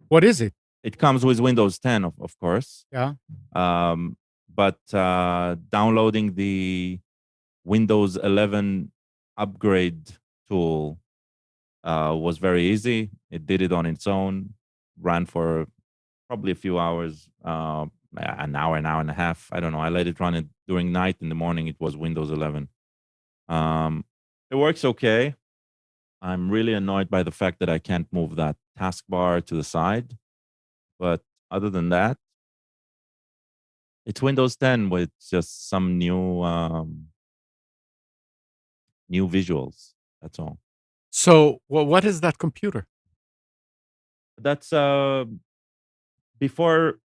What is it? it comes with Windows 10, of course. Yeah. But downloading the Windows 11 upgrade tool was very easy. It did it on its own, ran for probably a few hours, an hour and a half. I don't know. I let it run it during night. In the morning, it was Windows 11. It works okay. I'm really annoyed by the fact that I can't move that taskbar to the side. But other than that, it's Windows 10 with just some new visuals. That's all. So, what is that computer? That's before,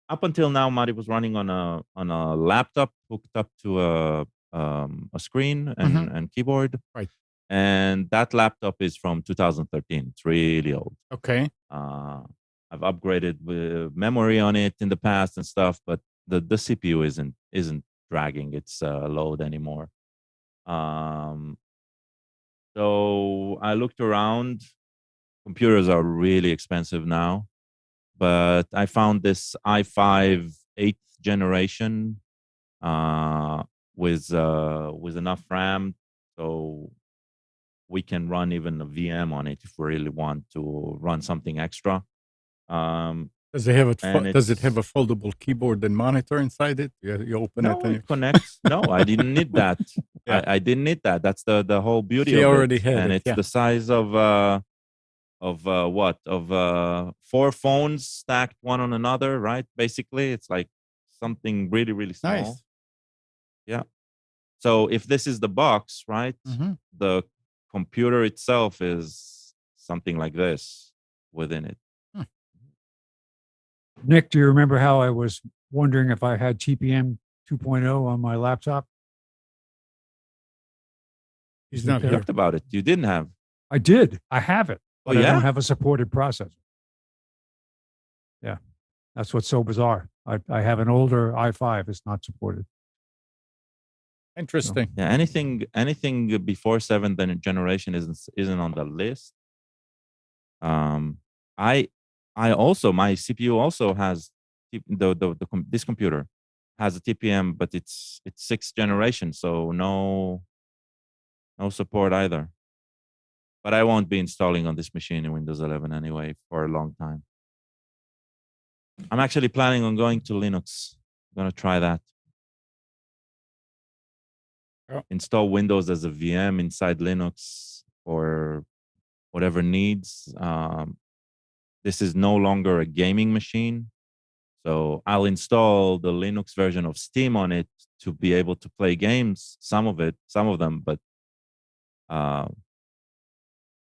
up until now, Mari was running on a laptop hooked up to a screen and keyboard. Right. And that laptop is from 2013. It's really old. Okay. I've upgraded with memory on it in the past and stuff, but the CPU isn't dragging its load anymore. So I looked around. Computers are really expensive now, but I found this i5 8th generation with enough RAM, so we can run even a VM on it if we really want to run something extra. Does it have a foldable keyboard and monitor inside it? You open it and it connects. No, I didn't need that. Yeah. I didn't need that. That's the whole beauty of it. Already had and it, it's the size of 4 phones stacked one on another, right? Basically, it's like something really, really small. Nice. Yeah. So if this is the box, right? Mm-hmm. The computer itself is something like this within it. Nick, do you remember how I was wondering if I had TPM 2.0 on my laptop? He's not We here. talked about it. You didn't have. I did. I have it, but Oh, yeah? I don't have a supported processor. Yeah, that's what's so bizarre. I have an older i5. It's not supported. Interesting. Yeah, anything before 7th generation isn't on the list. I also, my CPU also has this computer has a TPM, but it's 6th generation, so no support either. But I won't be installing on this machine in Windows 11 anyway for a long time. I'm actually planning on going to Linux. I'm gonna try that. Oh. Install Windows as a VM inside Linux or whatever needs. This is no longer a gaming machine. So I'll install the Linux version of Steam on it to be able to play games, some of them, but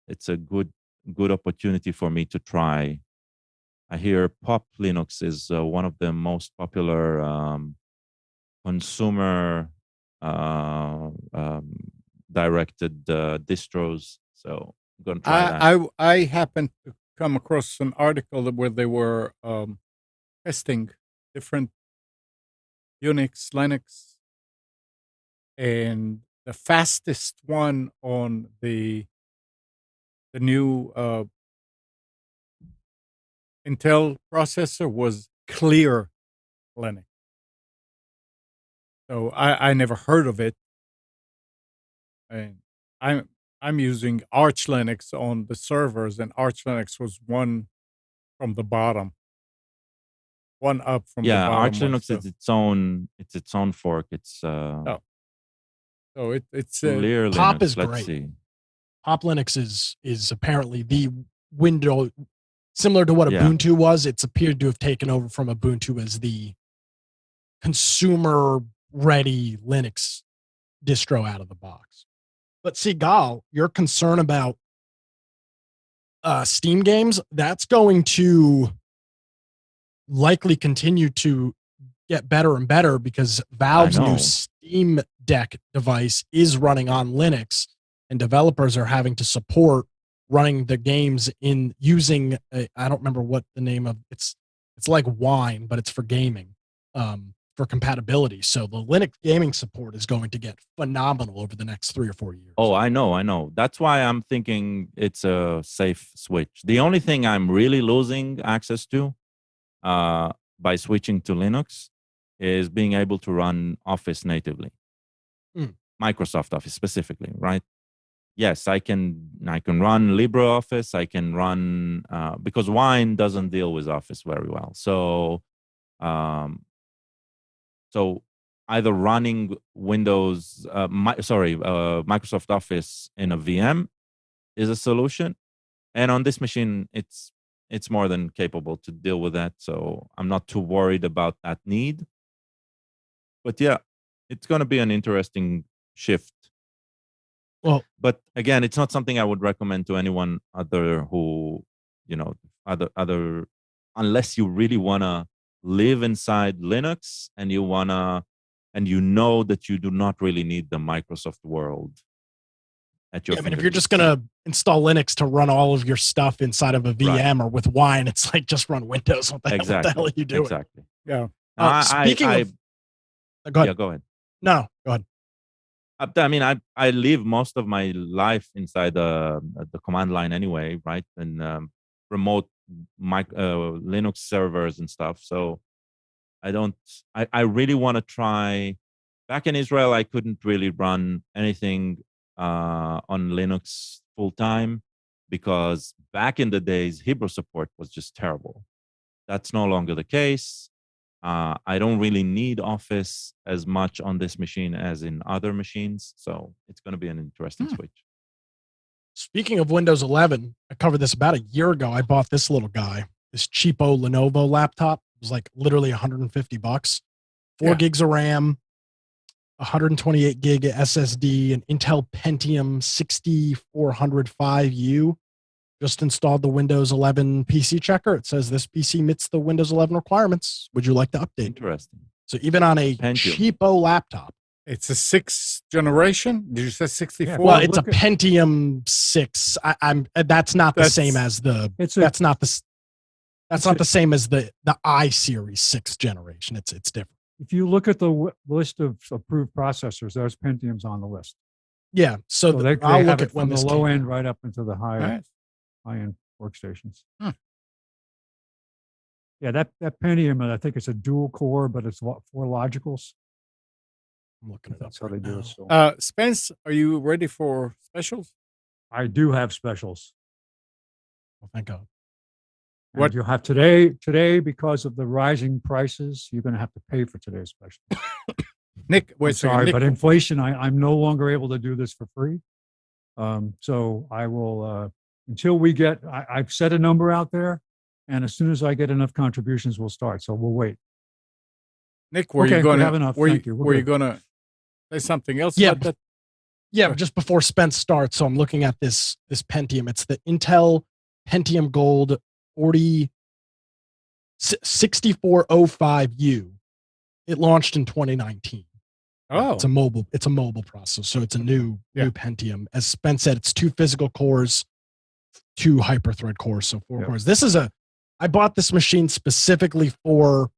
it's a good opportunity for me to try. I hear Pop Linux is one of the most popular consumer directed distros. So I'm going to try that. I happened to come across an article where they were testing different Unix, Linux, and the fastest one on the new Intel processor was Clear Linux. So I never heard of it, and I'm using Arch Linux on the servers, and Arch Linux was one from the bottom. One up from the bottom. Arch Linux is its own fork. It's So it's Clear Pop Linux. is Let's great. see. Pop Linux is apparently the window similar to what Yeah. Ubuntu was. It's appeared to have taken over from Ubuntu as the consumer ready Linux distro out of the box. But see, Gal, your concern about Steam games, that's going to likely continue to get better and better because Valve's know. new Steam Deck device is running on Linux, and developers are having to support running the games in using I don't remember what the name of it's like Wine, but it's for gaming, for compatibility. So the Linux gaming support is going to get phenomenal over the next 3 or 4 years. Oh, I know. That's why I'm thinking it's a safe switch. The only thing I'm really losing access to by switching to Linux is being able to run Office natively. Microsoft Office specifically, right? Yes, I can run LibreOffice. I can run because Wine doesn't deal with Office very well. So either running Windows, Microsoft Office in a VM is a solution, and on this machine, it's more than capable to deal with that. So I'm not too worried about that need. But yeah, it's going to be an interesting shift. Well, but again, it's not something I would recommend to anyone other who, other unless you really want to live inside Linux and you know that you do not really need the Microsoft world at your I mean, if you're just going to install Linux to run all of your stuff inside of a VM or with Wine, it's like just run Windows. What the hell are you doing? Exactly. Yeah. Speaking of, go ahead. Yeah, go ahead. No, go ahead. I mean, I live most of my life inside the command line anyway, right? And remote Linux servers and stuff. So I really want to try. Back in Israel, I couldn't really run anything on Linux full time because back in the days, Hebrew support was just terrible. That's no longer the case. I don't really need Office as much on this machine as in other machines. So it's going to be an interesting switch. Speaking of Windows 11, I covered this about a year ago. I bought this little guy, this cheapo Lenovo laptop. It was like literally $150. 4 gigs of RAM, 128 gig SSD, an Intel Pentium 6405U. Just installed the Windows 11 PC checker. It says this PC meets the Windows 11 requirements. Would you like to update? Interesting. So even on a Pentium. cheapo laptop. It's a 6th generation. Did you say 64? Well, it's a Pentium 6. That's not the same as the. That's not the same as the I series 6th generation. It's different. If you look at the list of approved processors, there's Pentiums on the list. Yeah. So they I'll have look it at when from this the low came end out. right up into the high Right. high-end workstations. Hmm. Yeah, that Pentium, I think it's a dual core, but it's 4 logicals. I'm looking it up. That's how they right do now. it. So Spence, are you ready for specials? I do have specials. Well, thank God. What you have today, because of the rising prices, you're going to have to pay for today's special. Nick, wait I'm a second. sorry, Nick, but inflation, I'm no longer able to do this for free. So I will, until we get, I've set a number out there, and as soon as I get enough contributions, we'll start. So we'll wait. Nick, were Okay, you we going have enough. Thank you. We're Were you good. going to say something else Yeah. about that? Yeah, just before Spence starts, so I'm looking at this Pentium. It's the Intel Pentium Gold 6405U. It launched in 2019. Oh, It's a mobile processor, so it's a new Pentium. As Spence said, it's 2 physical cores, 2 hyperthread cores, so 4 cores. I bought this machine specifically for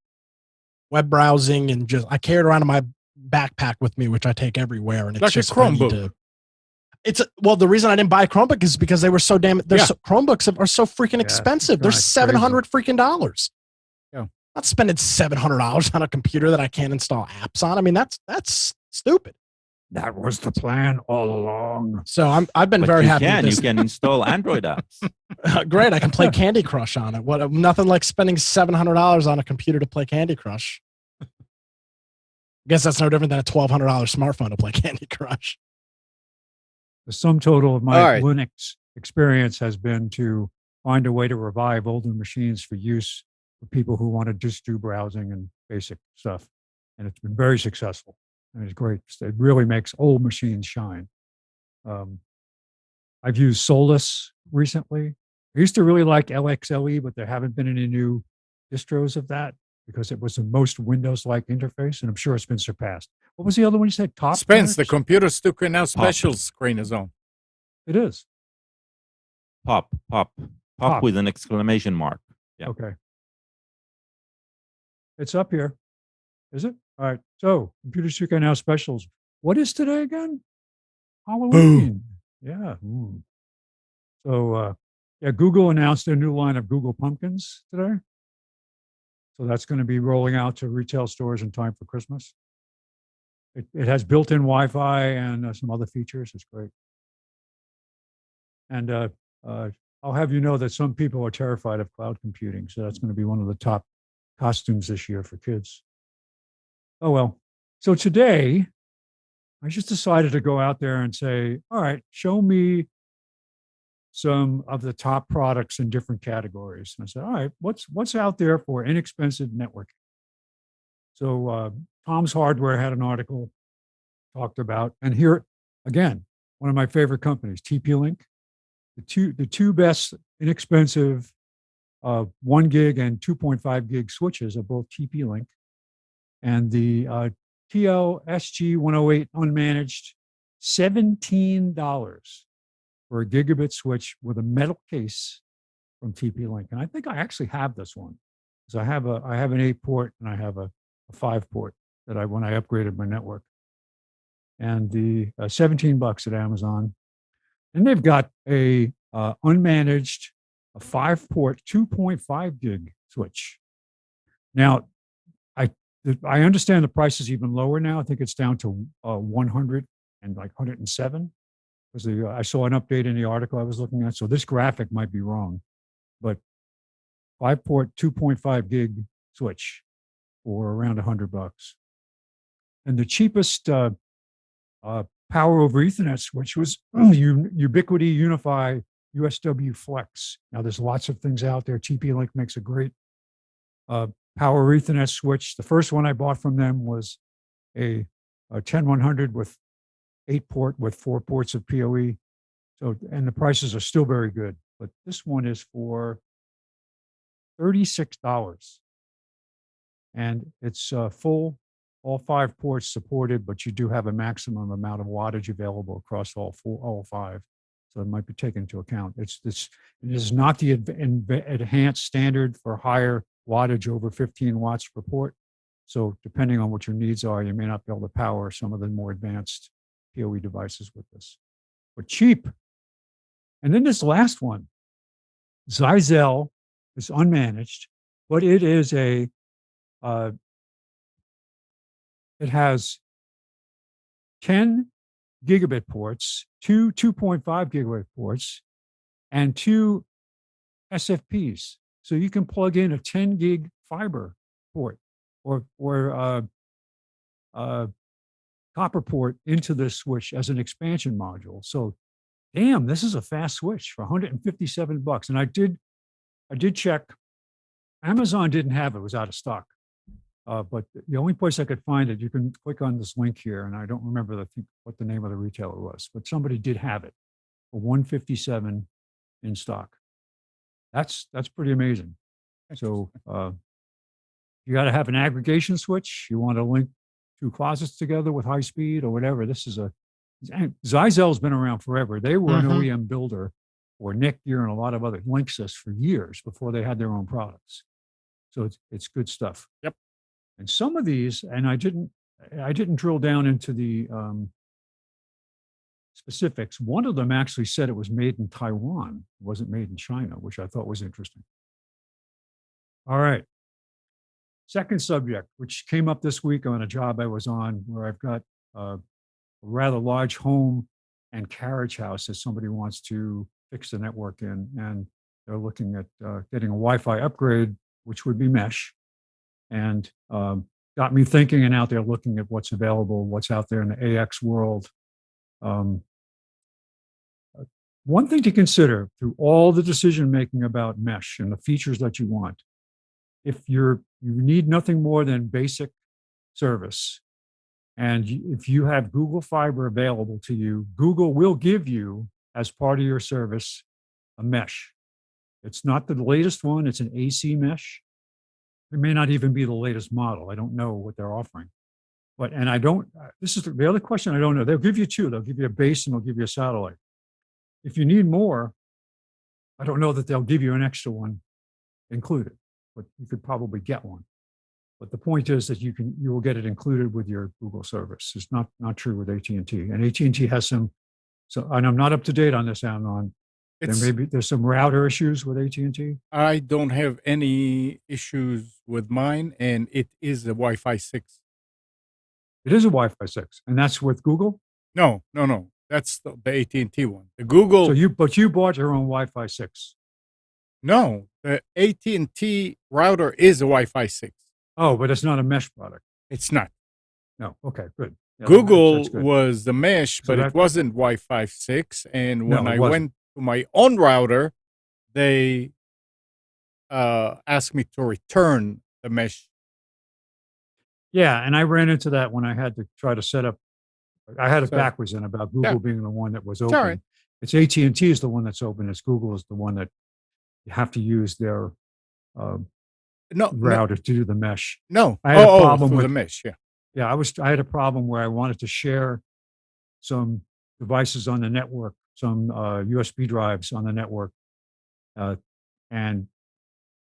web browsing and I carry it around in my backpack with me, which I take everywhere, and it's like just a Chromebook. The reason I didn't buy a Chromebook is because they were so Chromebooks are so freaking expensive. They're $700 freaking dollars. Yeah. I'm not spending $700 on a computer that I can't install apps on. I mean, that's stupid. That was the plan all along. So I've been very happy with this. You can install Android apps. Great. I can play Candy Crush on it. Nothing like spending $700 on a computer to play Candy Crush. I guess that's no different than a $1,200 smartphone to play Candy Crush. The sum total of my All right. Linux experience has been to find a way to revive older machines for use for people who want to just do browsing and basic stuff. And it's been very successful. And it's great. It really makes old machines shine. I've used Solus recently. I used to really like LXLE, but there haven't been any new distros of that because it was the most Windows-like interface, and I'm sure it's been surpassed. What was the other one you said? Top? Spence, the Linux? computer sticker now special screen is on. It is. Pop with an exclamation mark. Yeah. Okay. It's up here. Is it? All right. So Computer Secret Now specials. What is today again? Halloween. Yeah. So yeah, Google announced a new line of Google Pumpkins today. So that's going to be rolling out to retail stores in time for Christmas. It has built-in Wi-Fi and some other features. It's great. And I'll have you know that some people are terrified of cloud computing. So that's going to be one of the top costumes this year for kids. Oh, well. So today, I just decided to go out there and say, all right, show me some of the top products in different categories. And I said, all right, what's out there for inexpensive networking? So Tom's Hardware had an article talked about, and here again, one of my favorite companies, TP-Link. The two best inexpensive 1 gig and 2.5 gig switches are both TP-Link. And the TLSG 108 unmanaged, $17 for a gigabit switch with a metal case from TP-Link. And I think I actually have this one. So I have an 8-port and I have a 5-port that when I upgraded my network. And the $17 at Amazon. And they've got a unmanaged, a 5-port, 2.5 gig switch. Now, I understand the price is even lower now. I think it's down to 100 and like 107. Because I saw an update in the article I was looking at. So this graphic might be wrong, but 5-port, 2.5 gig switch for around $100. And the cheapest power over Ethernet switch was Ubiquiti Unify USW Flex. Now there's lots of things out there. TP-Link makes a great power Ethernet switch. The first one I bought from them was a 10100 with 8-port with 4 ports of PoE. So, and the prices are still very good. But this one is for $36. And it's full, all 5 ports supported, but you do have a maximum amount of wattage available across all 5. So it might be taken into account. It is not the enhanced standard for higher wattage over 15 watts per port. So depending on what your needs are, you may not be able to power some of the more advanced PoE devices with this, but cheap. And then this last one, Zyxel, is unmanaged, but it is it has 10 gigabit ports, 2.5 gigabit ports, and 2 SFPs. So you can plug in a 10 gig fiber port or copper port into this switch as an expansion module. So, damn, this is a fast switch for $157. And I did check. Amazon didn't have it; was out of stock. But the only place I could find it, you can click on this link here, and I don't remember what the name of the retailer was, but somebody did have it for $157 in stock. That's pretty amazing. So you got to have an aggregation switch. You want to link 2 closets together with high speed or whatever. Zyxel's been around forever. They were an OEM builder for Netgear and a lot of other Linksys for years before they had their own products. So it's good stuff. Yep. And some of these, and I didn't drill down into the specifics. One of them actually said it was made in Taiwan. It wasn't made in China, which I thought was interesting. All right. Second subject, which came up this week on a job I was on, where I've got a rather large home and carriage house that somebody wants to fix the network in. And they're looking at getting a Wi-Fi upgrade, which would be mesh. And got me thinking and out there looking at what's available, what's out there in the AX world. One thing to consider through all the decision making about mesh and the features that you want, if you need nothing more than basic service, and if you have Google Fiber available to you, Google will give you, as part of your service, a mesh. It's not the latest one, it's an AC mesh. It may not even be the latest model. I don't know what they're offering. But, and I don't, this is the other question I don't know. They'll give you two. They'll give you a base and they'll give you a satellite. If you need more, I don't know that they'll give you an extra one included, but you could probably get one. But the point is that you will get it included with your Google service. It's not true with AT&T. And AT&T has some, so, and I'm not up to date on this, Amnon. There's some router issues with AT&T. I don't have any issues with mine, and it is a Wi-Fi 6. It is a Wi-Fi 6, and that's with Google? No. That's the AT&T one. The Google. So you bought your own Wi-Fi 6. No, the AT&T router is a Wi-Fi 6. Oh, but it's not a mesh product. It's not. No. Okay, good. Yeah, Google that's good. was the mesh, So but it wasn't Wi-Fi 6. And when No, it I wasn't. went to my own router, they asked me to return the mesh. Yeah, and I ran into that when I had to try to set up. I had it So- back then about Google Yeah. being the one that was It's open. all right. It's AT&T is the one that's open. It's Google is the one that you have to use their No, router to do the mesh. no. I had a problem for with the mesh. Yeah. Yeah, I had a problem where I wanted to share some devices on the network, some USB drives on the network, and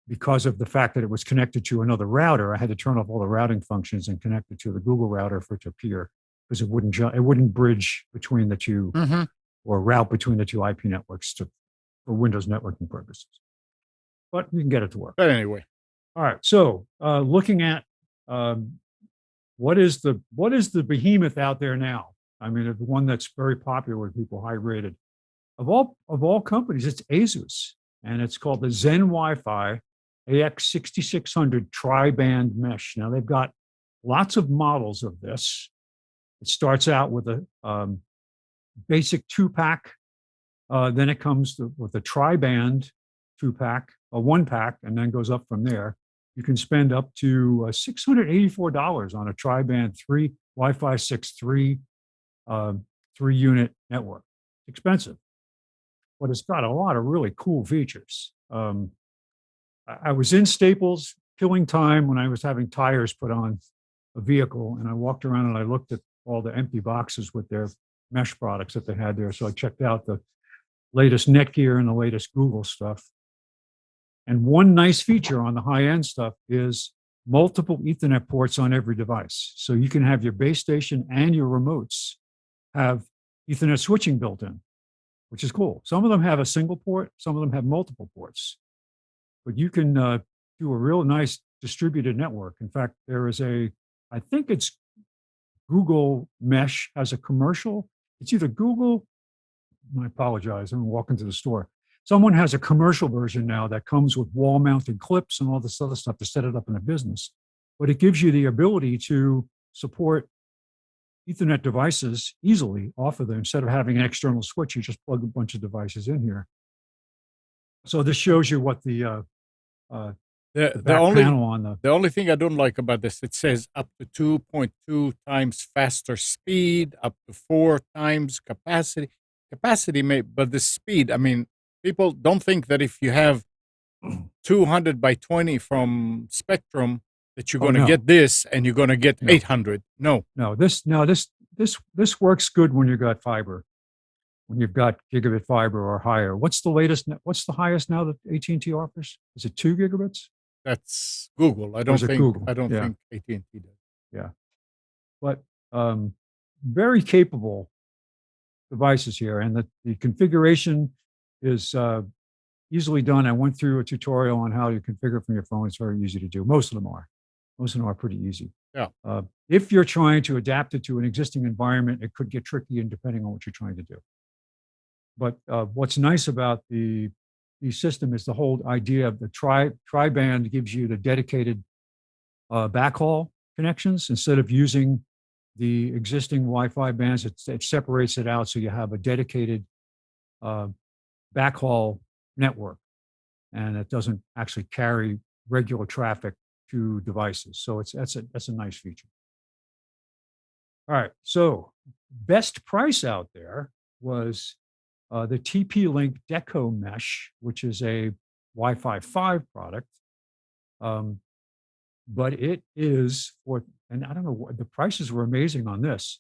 because of the fact that it was connected to another router, I had to turn off all the routing functions and connect it to the Google router for it to appear, because it wouldn't bridge between the two Mm-hmm. or route between the two IP networks for Windows networking purposes. But you can get it to work. But anyway, All right. So looking at what is the behemoth out there now? I mean, the one that's very popular with people, high rated. Of all companies, it's Asus, and it's called the Zen Wi-Fi AX6600 tri-band mesh. Now they've got lots of models of this. It starts out with a basic 2-pack. Then it comes with a tri-band 2-pack, a 1-pack, and then goes up from there. You can spend up to $684 on a tri-band Wi-Fi 6/3 3-unit network. Expensive, but it's got a lot of really cool features. I was in Staples killing time when I was having tires put on a vehicle, and I walked around and I looked at all the empty boxes with their mesh products that they had there. So I checked out the latest Netgear and the latest Google stuff. And one nice feature on the high-end stuff is multiple Ethernet ports on every device. So you can have your base station and your remotes have Ethernet switching built in, which is cool. Some of them have a single port, some of them have multiple ports. But you can do a real nice distributed network. In fact, there is I think it's Google Mesh has a commercial. It's either Google, I apologize, I'm walking to the store. Someone has a commercial version now that comes with wall-mounted clips and all this other stuff to set it up in a business. But it gives you the ability to support Ethernet devices easily off of there. Instead of having an external switch, you just plug a bunch of devices in here. So this shows you what the back panel on the only thing I don't like about this, it says up to 2.2 times faster speed, up to 4 times capacity. Capacity may, but the speed, I mean, people don't think that if you have 200 by 20 from Spectrum that you're going to get this and you're going to get 800. No. This works good when you've got fiber, when you've got gigabit fiber or higher. What's the highest now that AT&T offers? Is it 2 gigabits? That's Google. I don't think Google? think AT&T does. Yeah. But very capable devices here, and the configuration is easily done. I went through a tutorial on how you configure from your phone. It's very easy to do. Most of them are pretty easy. Yeah. If you're trying to adapt it to an existing environment, it could get tricky, and depending on what you're trying to do. But what's nice about the system is the whole idea of the tri-band gives you the dedicated backhaul connections. Instead of using the existing Wi-Fi bands, it separates it out so you have a dedicated backhaul network, and it doesn't actually carry regular traffic to devices. So that's a nice feature. All right, so best price out there was the TP-Link Deco Mesh, which is a Wi-Fi 5 product. But it is for, and I don't know, the prices were amazing on this.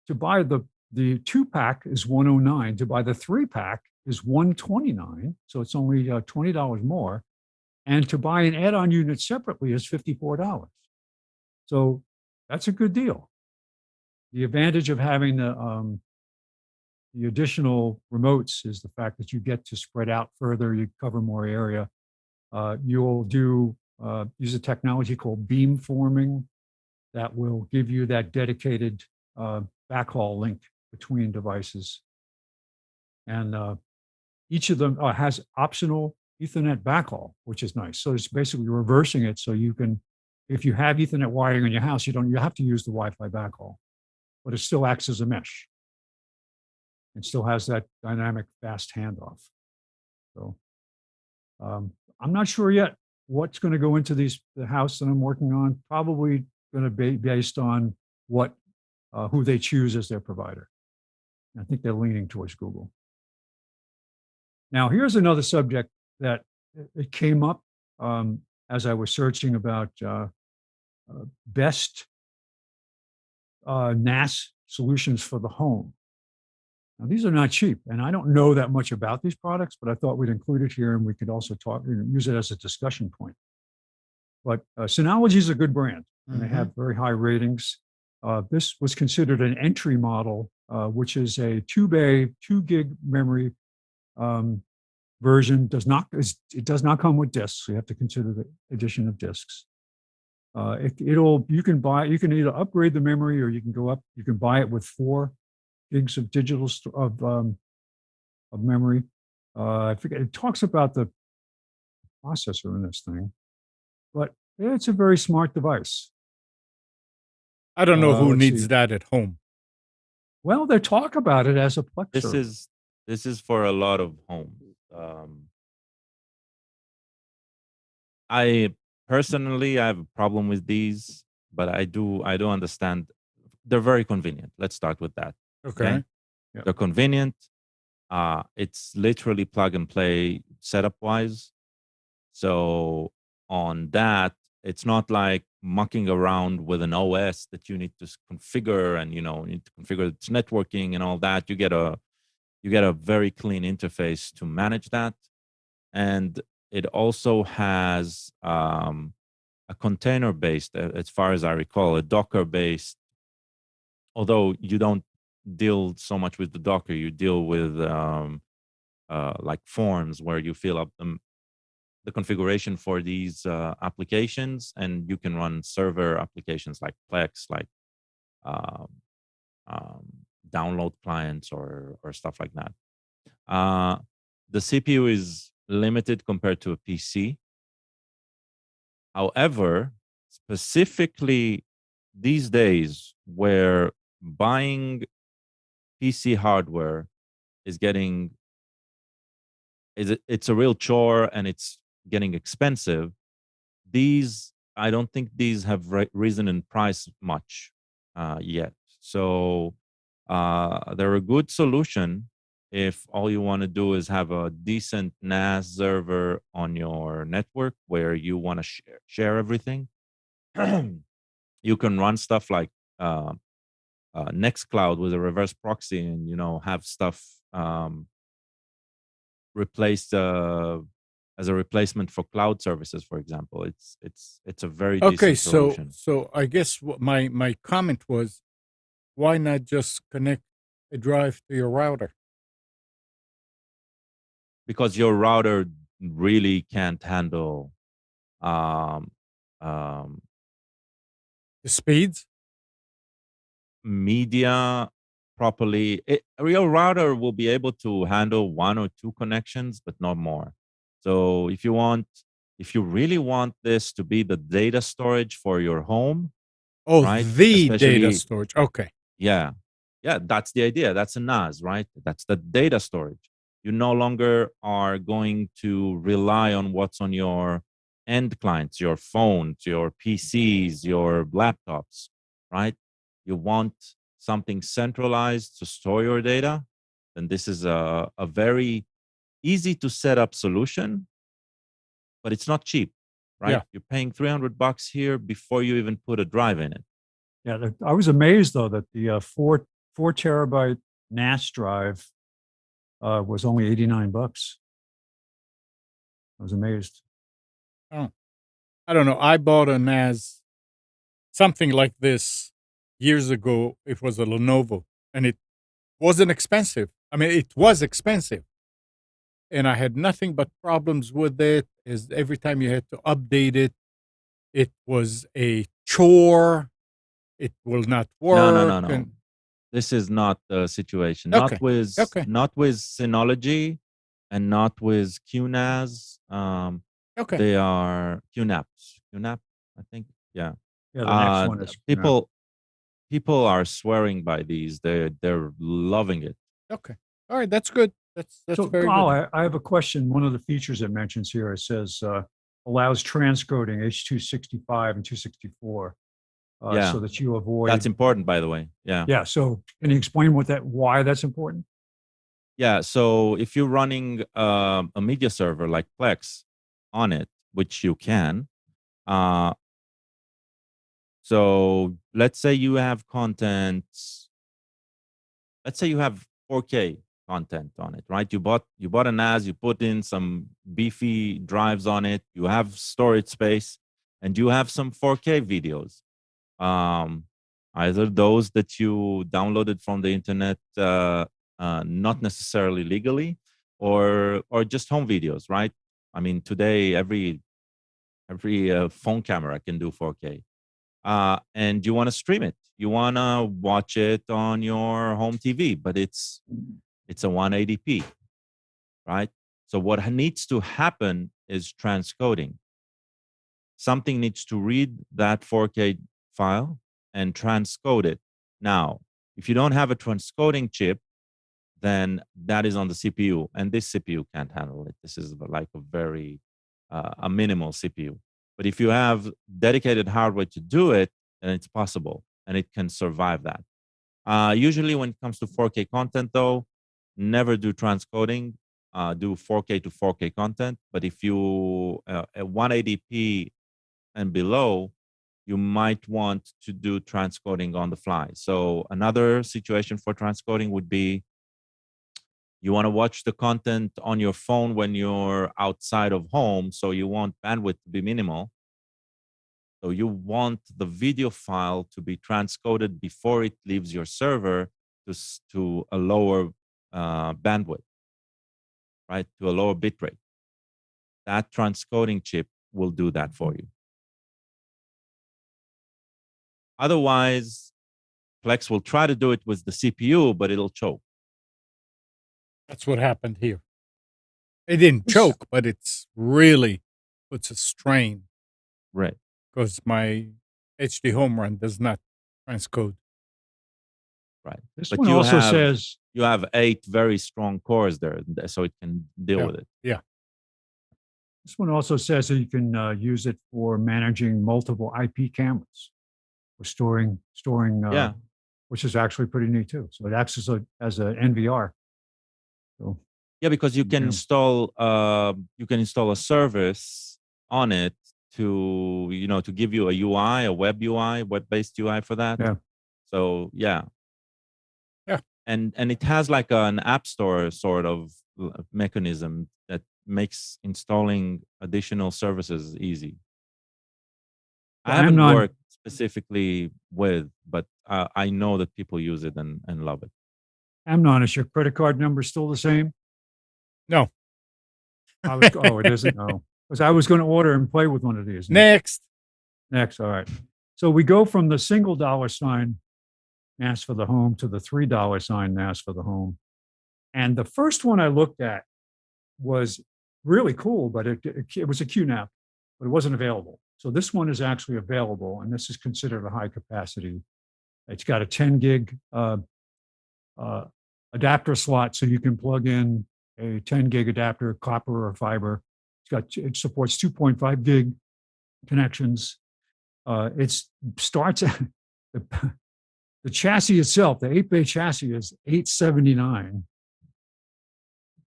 To buy the 2-pack is $109. To buy the 3-pack is $129. So it's only $20 more. And to buy an add-on unit separately is $54. So that's a good deal. The advantage of having the additional remotes is the fact that you get to spread out further, you cover more area. You'll use a technology called beamforming that will give you that dedicated backhaul link between devices. And each of them has optional Ethernet backhaul, which is nice. So it's basically reversing it so you can, if you have Ethernet wiring in your house, you have to use the Wi-Fi backhaul, but it still acts as a mesh. It still has that dynamic fast handoff. So I'm not sure yet what's going to go into the house that I'm working on. Probably going to be based on who they choose as their provider. I think they're leaning towards Google. Now, here's another subject that it came up as I was searching about best NAS solutions for the home. Now, these are not cheap, and I don't know that much about these products, but I thought we'd include it here, and we could also use it as a discussion point. But Synology is a good brand, and they have very high ratings. This was considered an entry model, which is a 2-bay, 2-gig memory version. It does not come with disks, so you have to consider the addition of disks. You can either upgrade the memory or you can go up. You can buy it with 4 gigs of digital of memory. I forget. It talks about the processor in this thing, but it's a very smart device. I don't know who needs that at home. Well, they talk about it as a Plex. This is for a lot of homes. I personally have a problem with these, but I do understand they're very convenient. Let's start with that. Okay. Yep. They're convenient. It's literally plug and play setup wise. So on that, it's not like mucking around with an OS that you need to configure and you need to configure its networking and all that. You get a very clean interface to manage that. And it also has a container based, as far as I recall, a Docker based, although you don't deal so much with the Docker, you deal with like forms where you fill up the configuration for these applications, and you can run server applications like Plex, like download clients or stuff like that. The CPU is limited compared to a PC. However, specifically these days where buying PC hardware it's a real chore and it's getting expensive. I don't think these have risen in price much yet. So they're a good solution if all you want to do is have a decent NAS server on your network where you want to share everything. You can run stuff like Nextcloud with a reverse proxy and have stuff replaced as a replacement for cloud services, for example. It's a very decent solution. So I guess what my comment was, why not just connect a drive to your router? Because your router really can't handle The speeds? media properly. Your router will be able to handle 1 or 2 connections, but not more. So if you really want this to be the data storage for your home, Oh, right? the data Especially, storage. Okay. yeah, yeah, that's the idea. That's a NAS, right? That's the data storage. You no longer are going to rely on what's on your end clients, your phones, your PCs, your laptops, right? You want something centralized to store your data, then this is a very easy to set up solution, but it's not cheap, right? Yeah. You're paying $300 here before you even put a drive in it. Yeah, I was amazed though that the four terabyte NAS drive was only $89. I was amazed. Oh, I don't know. I bought a NAS, something like this years ago. It was a Lenovo, and it wasn't expensive. I mean, it was expensive, and I had nothing but problems with it. Is every time you had to update it, it was a chore. It will not No, no, work. no, no. And This is not the situation. okay, okay, Not with Synology and not with QNAS. okay. They are QNAPs. QNAP, I think. Yeah. Yeah, the next one is People are swearing by these. They're loving it. Okay. All right. That's good. That's So, very Carl, good. I have a question. One of the features it mentions here, it says allows transcoding H.265 and 264, Yeah. so that you avoid. That's important, by the way. Yeah. Yeah. So, can you explain why that's important? Yeah. So if you're running a media server like Plex on it, which you can, so let's say you have content. Let's say you have 4K content on it, right? You bought a NAS, you put in some beefy drives on it, you have storage space, and you have some 4K videos. Either those that you downloaded from the internet, not necessarily legally, or just home videos, right? I mean, today every phone camera can do 4K, and you want to stream it. You want to watch it on your home TV, but it's a 180p, right? So what needs to happen is transcoding. Something needs to read that 4K file and transcode it. Now, if you don't have a transcoding chip, then that is on the CPU, and this CPU can't handle it. This is like a very a minimal CPU. But if you have dedicated hardware to do it, then it's possible, and it can survive that. Usually, when it comes to 4K content, though, never do transcoding. Do 4K to 4K content. But if you at 180p and below, you might want to do transcoding on the fly. So another situation for transcoding would be you want to watch the content on your phone when you're outside of home, so you want bandwidth to be minimal. So you want the video file to be transcoded before it leaves your server to a lower bandwidth, right? To a lower bitrate. That transcoding chip will do that for you. Otherwise, Plex will try to do it with the CPU, but it'll choke. That's what happened here. It didn't choke, but it's really puts a strain. Right. Because my HD home run does not transcode. Right. This but one also says you have 8 very strong cores there, so it can deal with it. Yeah. This one also says that you can use it for managing multiple IP cameras or storing, Yeah. which is actually pretty neat too. So it acts as a NVR. So Yeah, because you can install a service on it to give you a UI, a web UI, web-based UI for that. Yeah. So yeah. Yeah. And it has like an app store sort of mechanism that makes installing additional services easy. I haven't worked specifically with, but I know that people use it and love it. Amnon, is your credit card number still the same? No. It isn't. No, because I was going to order and play with one of these. Next. All right. So we go from the single $sign NAS for the home to the $3 NAS for the home. And the first one I looked at was really cool, but it was a QNAP, but it wasn't available. So this one is actually available, and this is considered a high capacity. It's got a 10 gig adapter slot, so you can plug in a 10 gig adapter, copper or fiber. It supports 2.5 gig connections. It starts at the chassis itself. The 8-bay chassis is $879.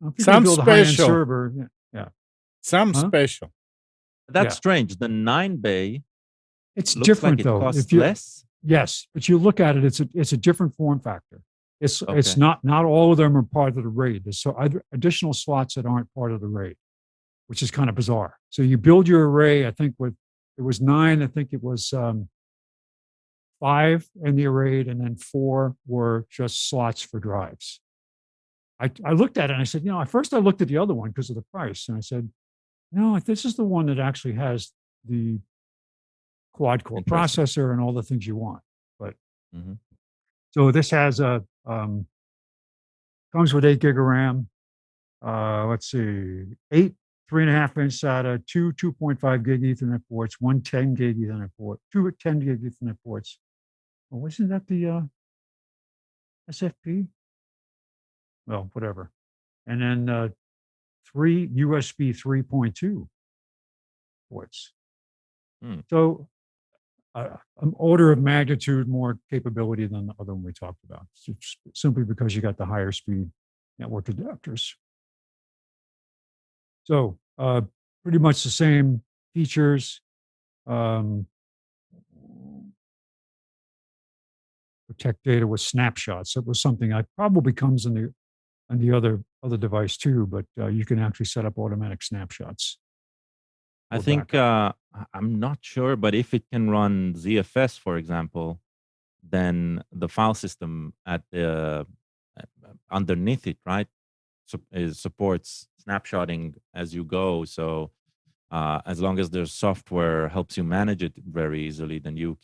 If you Some build a high-end special. server, yeah, Some Huh? special. That's Yeah. strange. The 9-bay it's looks different like it though. costs less. Yes, but you look at it, it's a different form factor. It's Okay. not all of them are part of the RAID. There's so additional slots that aren't part of the RAID, which is kind of bizarre. So you build your array. I think it was 9. I think it was 5 in the array, and then 4 were just slots for drives. I looked at it and I said, at first I looked at the other one because of the price, and I said, no, this is the one that actually has the quad core Interesting. processor and all the things you want. But Mhm. so this has comes with 8 gig of RAM. Let's see, 8 3.5-inch SATA, 2 2.5 gig Ethernet ports, 1 10 gig Ethernet port, 2 10 gig Ethernet ports. Well, wasn't that the SFP? Well, whatever. And then 3 USB 3.2 ports. So an order of magnitude more capability than the other one we talked about, simply because you got the higher speed network adapters. So pretty much the same features. Protect data with snapshots. That was something that probably comes in the other device too, but you can actually set up automatic snapshots. I or think backup. I'm not sure, but if it can run ZFS, for example, then the file system at the underneath it, right, supports snapshotting as you go. So as long as there's software helps you manage it very easily, then you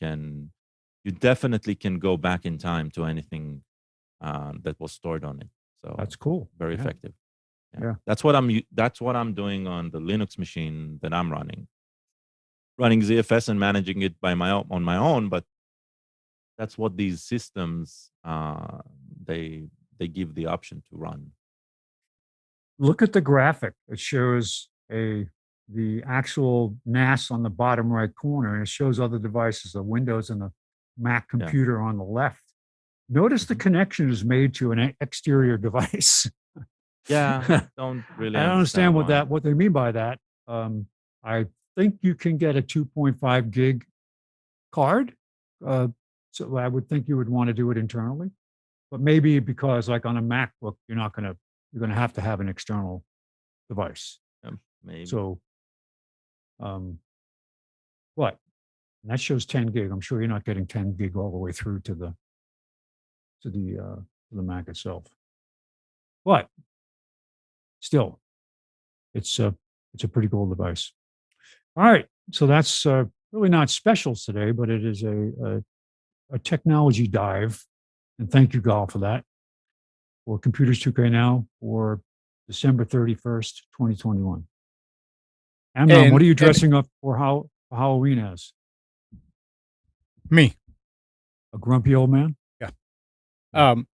definitely can go back in time to anything that was stored on it. So That's cool. very Yeah. effective. Yeah. That's what I'm doing on the Linux machine that I'm running ZFS and managing it on my own. But that's what these systems they give the option to run. Look at the graphic. It shows the actual NAS on the bottom right corner, and it shows other devices, the Windows and the Mac computer on the left. Notice the connection is made to an exterior device. Yeah, don't really. I don't understand why. what they mean by that. I think you can get a 2.5 gig card. So I would think you would want to do it internally, but maybe because like on a MacBook, you're going to have an external device. Maybe. So, what? And that shows 10 gig. I'm sure you're not getting 10 gig all the way through to the Mac itself. But still, it's a pretty cool device. All right, so that's really not specials today, but it is a technology dive, and thank you, Gal, for that. For Computers 2K Now for December 31st, 2021. Amnon, what are you dressing up for Halloween as? Me. A grumpy old man? Yeah.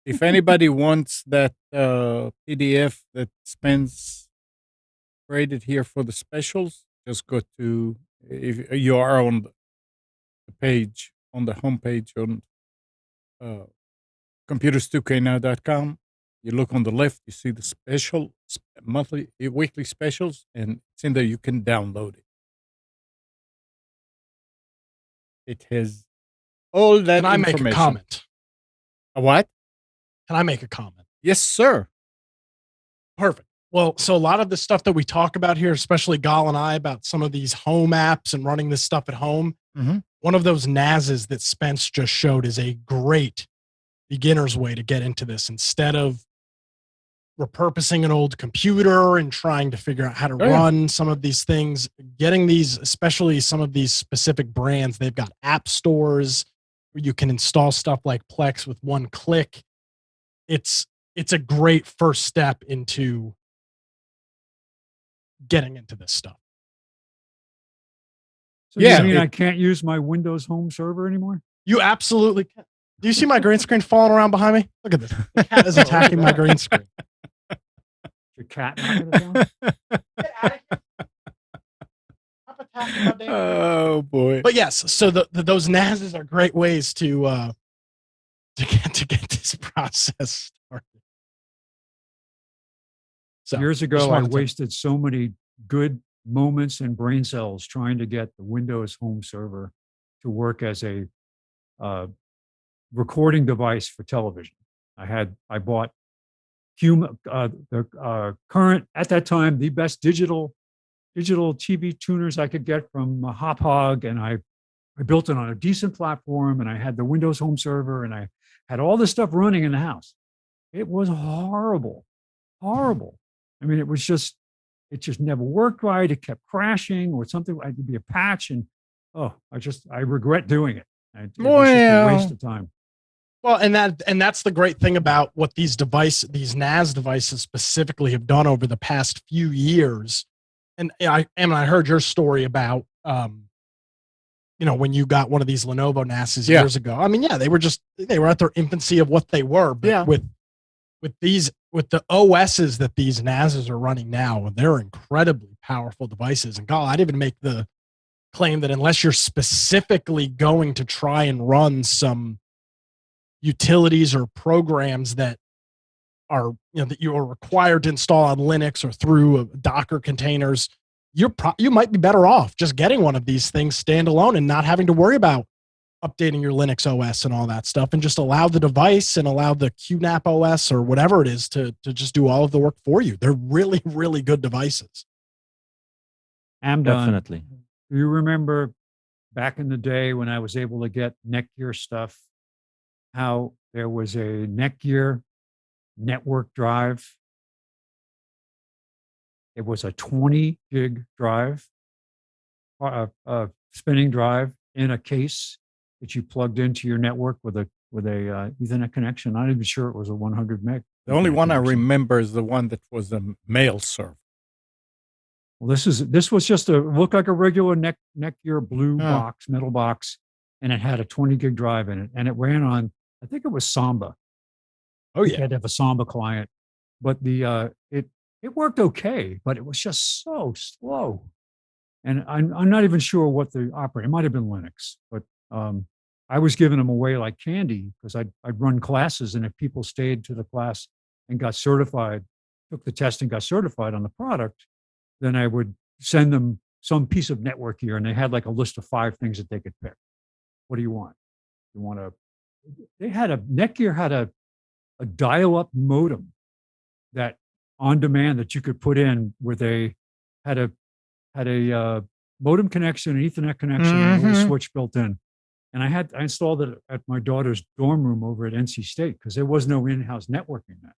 If anybody wants that PDF that Spence created here for the specials, just go to, if you are on the page, on the homepage on computers2know.com, you look on the left, you see the special weekly specials, and it's in there. You can download it. It has all that Can I information. make a comment? A what? Can I make a comment? Yes, sir. Perfect. Well, so a lot of the stuff that we talk about here, especially Gal and I, about some of these home apps and running this stuff at home, one of those NASs that Spence just showed is a great beginner's way to get into this instead of repurposing an old computer and trying to figure out how to run some of these things. Getting these, especially some of these specific brands, they've got app stores where you can install stuff like Plex with one click. It's a great first step into getting into this stuff. So Yeah, you mean it- I can't use my Windows Home Server anymore? You absolutely can. Do you see my green screen falling around behind me? Look at this. The cat is attacking my green screen. Your cat knocking it down? Get out of here. Stop attacking my damn- Oh boy. But yes, so those NASs are great ways to get this process started. So Years just ago, I wanted to- wasted so many good moments and brain cells trying to get the Windows Home Server to work as a recording device for television. I bought the current, at that time, the best digital TV tuners I could get from Hop Hog, and I built it on a decent platform, and I had the Windows Home Server, and I had all this stuff running in the house. It was horrible. I mean, it just never worked right. It kept crashing or something. I'd be a patch, and I regret doing it. It was just a waste of time. Well, and that's the great thing about what these NAS devices specifically have done over the past few years. And I heard your story about when you got one of these Lenovo NASs years ago. I mean, they were at their infancy of what they were, but with the OSs that these NASs are running now, they're incredibly powerful devices. And God, I'd even make the claim that unless you're specifically going to try and run some utilities or programs that are that you are required to install on Linux or through Docker containers, you might be better off just getting one of these things standalone and not having to worry about updating your Linux OS and all that stuff, and just allow the device and allow the QNAP OS or whatever it is to just do all of the work for you. They're really, really good devices. I'm done. Definitely. Do you remember back in the day when I was able to get Netgear stuff, how there was a Netgear network drive? It was a 20 gig drive, a spinning drive in a case that you plugged into your network with a Ethernet connection. I'm not even sure it was a 100 meg. The only Ethernet one I connection. remember is the one that was a mail server. Well, this was just looked like a regular Netgear blue box, metal box, and it had a 20 gig drive in it, and it ran on, I think it was Samba. Oh You yeah. had to have a Samba client, but it worked okay, but it was just so slow. And I'm not even sure what the operating. It might have been Linux, but I was giving them away like candy because I'd run classes, and if people stayed to the class and got certified, took the test and got certified on the product, then I would send them some piece of network gear, and they had like a list of 5 things that they could pick. What do you want? You want Netgear had a dial-up modem that on demand that you could put in with had a modem connection, an Ethernet connection, and a little switch built in. And I installed it at my daughter's dorm room over at NC State because there was no in-house networking then.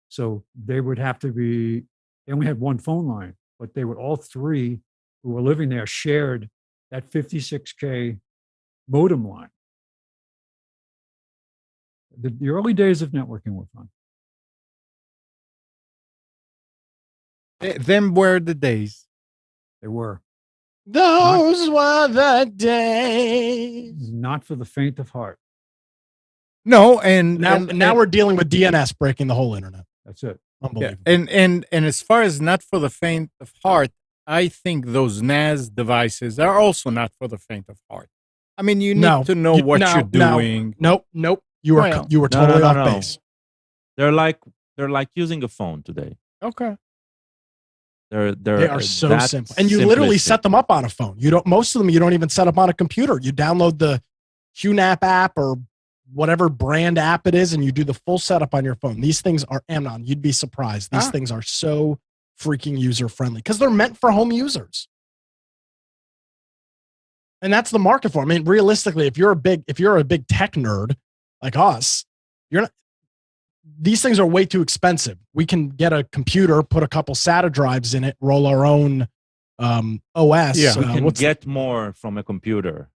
So they only had one phone line, but they were all 3 who were living there shared that 56K modem line. The early days of networking were fun. Them were the days. They were. Those were the days. Not for the faint of heart. No, and Now we're dealing with DNS breaking the whole internet. That's it. yeah, Unbelievable. and as far as not for the faint of heart, I think those NAS devices are also not for the faint of heart. I mean, you need to know what you're doing. Nope. You were totally off base. They're like using a phone today. Okay. They are so that simple, and you literally simplistic. set them up on a phone. Most of them you don't even set up on a computer. You download the QNAP app or whatever brand app it is, and you do the full setup on your phone. These things are Amnon. You'd be surprised. These things are so freaking user friendly because they're meant for home users, and that's the market for them. I mean, realistically, if you're a big tech nerd like us, you're not. These things are way too expensive. We can get a computer, put a couple SATA drives in it, roll our own OS. Yeah. We can get more from a computer.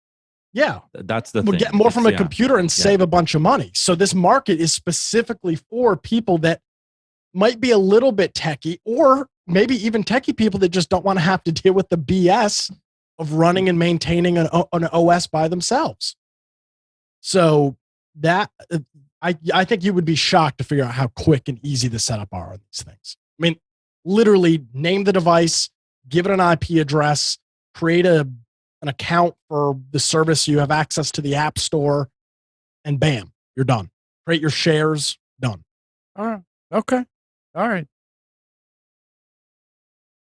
Yeah. That's the We'll thing. get more from a computer and save a bunch of money. So this market is specifically for people that might be a little bit techie, or maybe even techie people that just don't want to have to deal with the BS of running and maintaining an OS by themselves. So that I think you would be shocked to figure out how quick and easy the setup are on these things. I mean, literally name the device, give it an IP address, create an account for the service so you have access to the app store, and bam, you're done. Create your shares, done. All right. Okay. All right.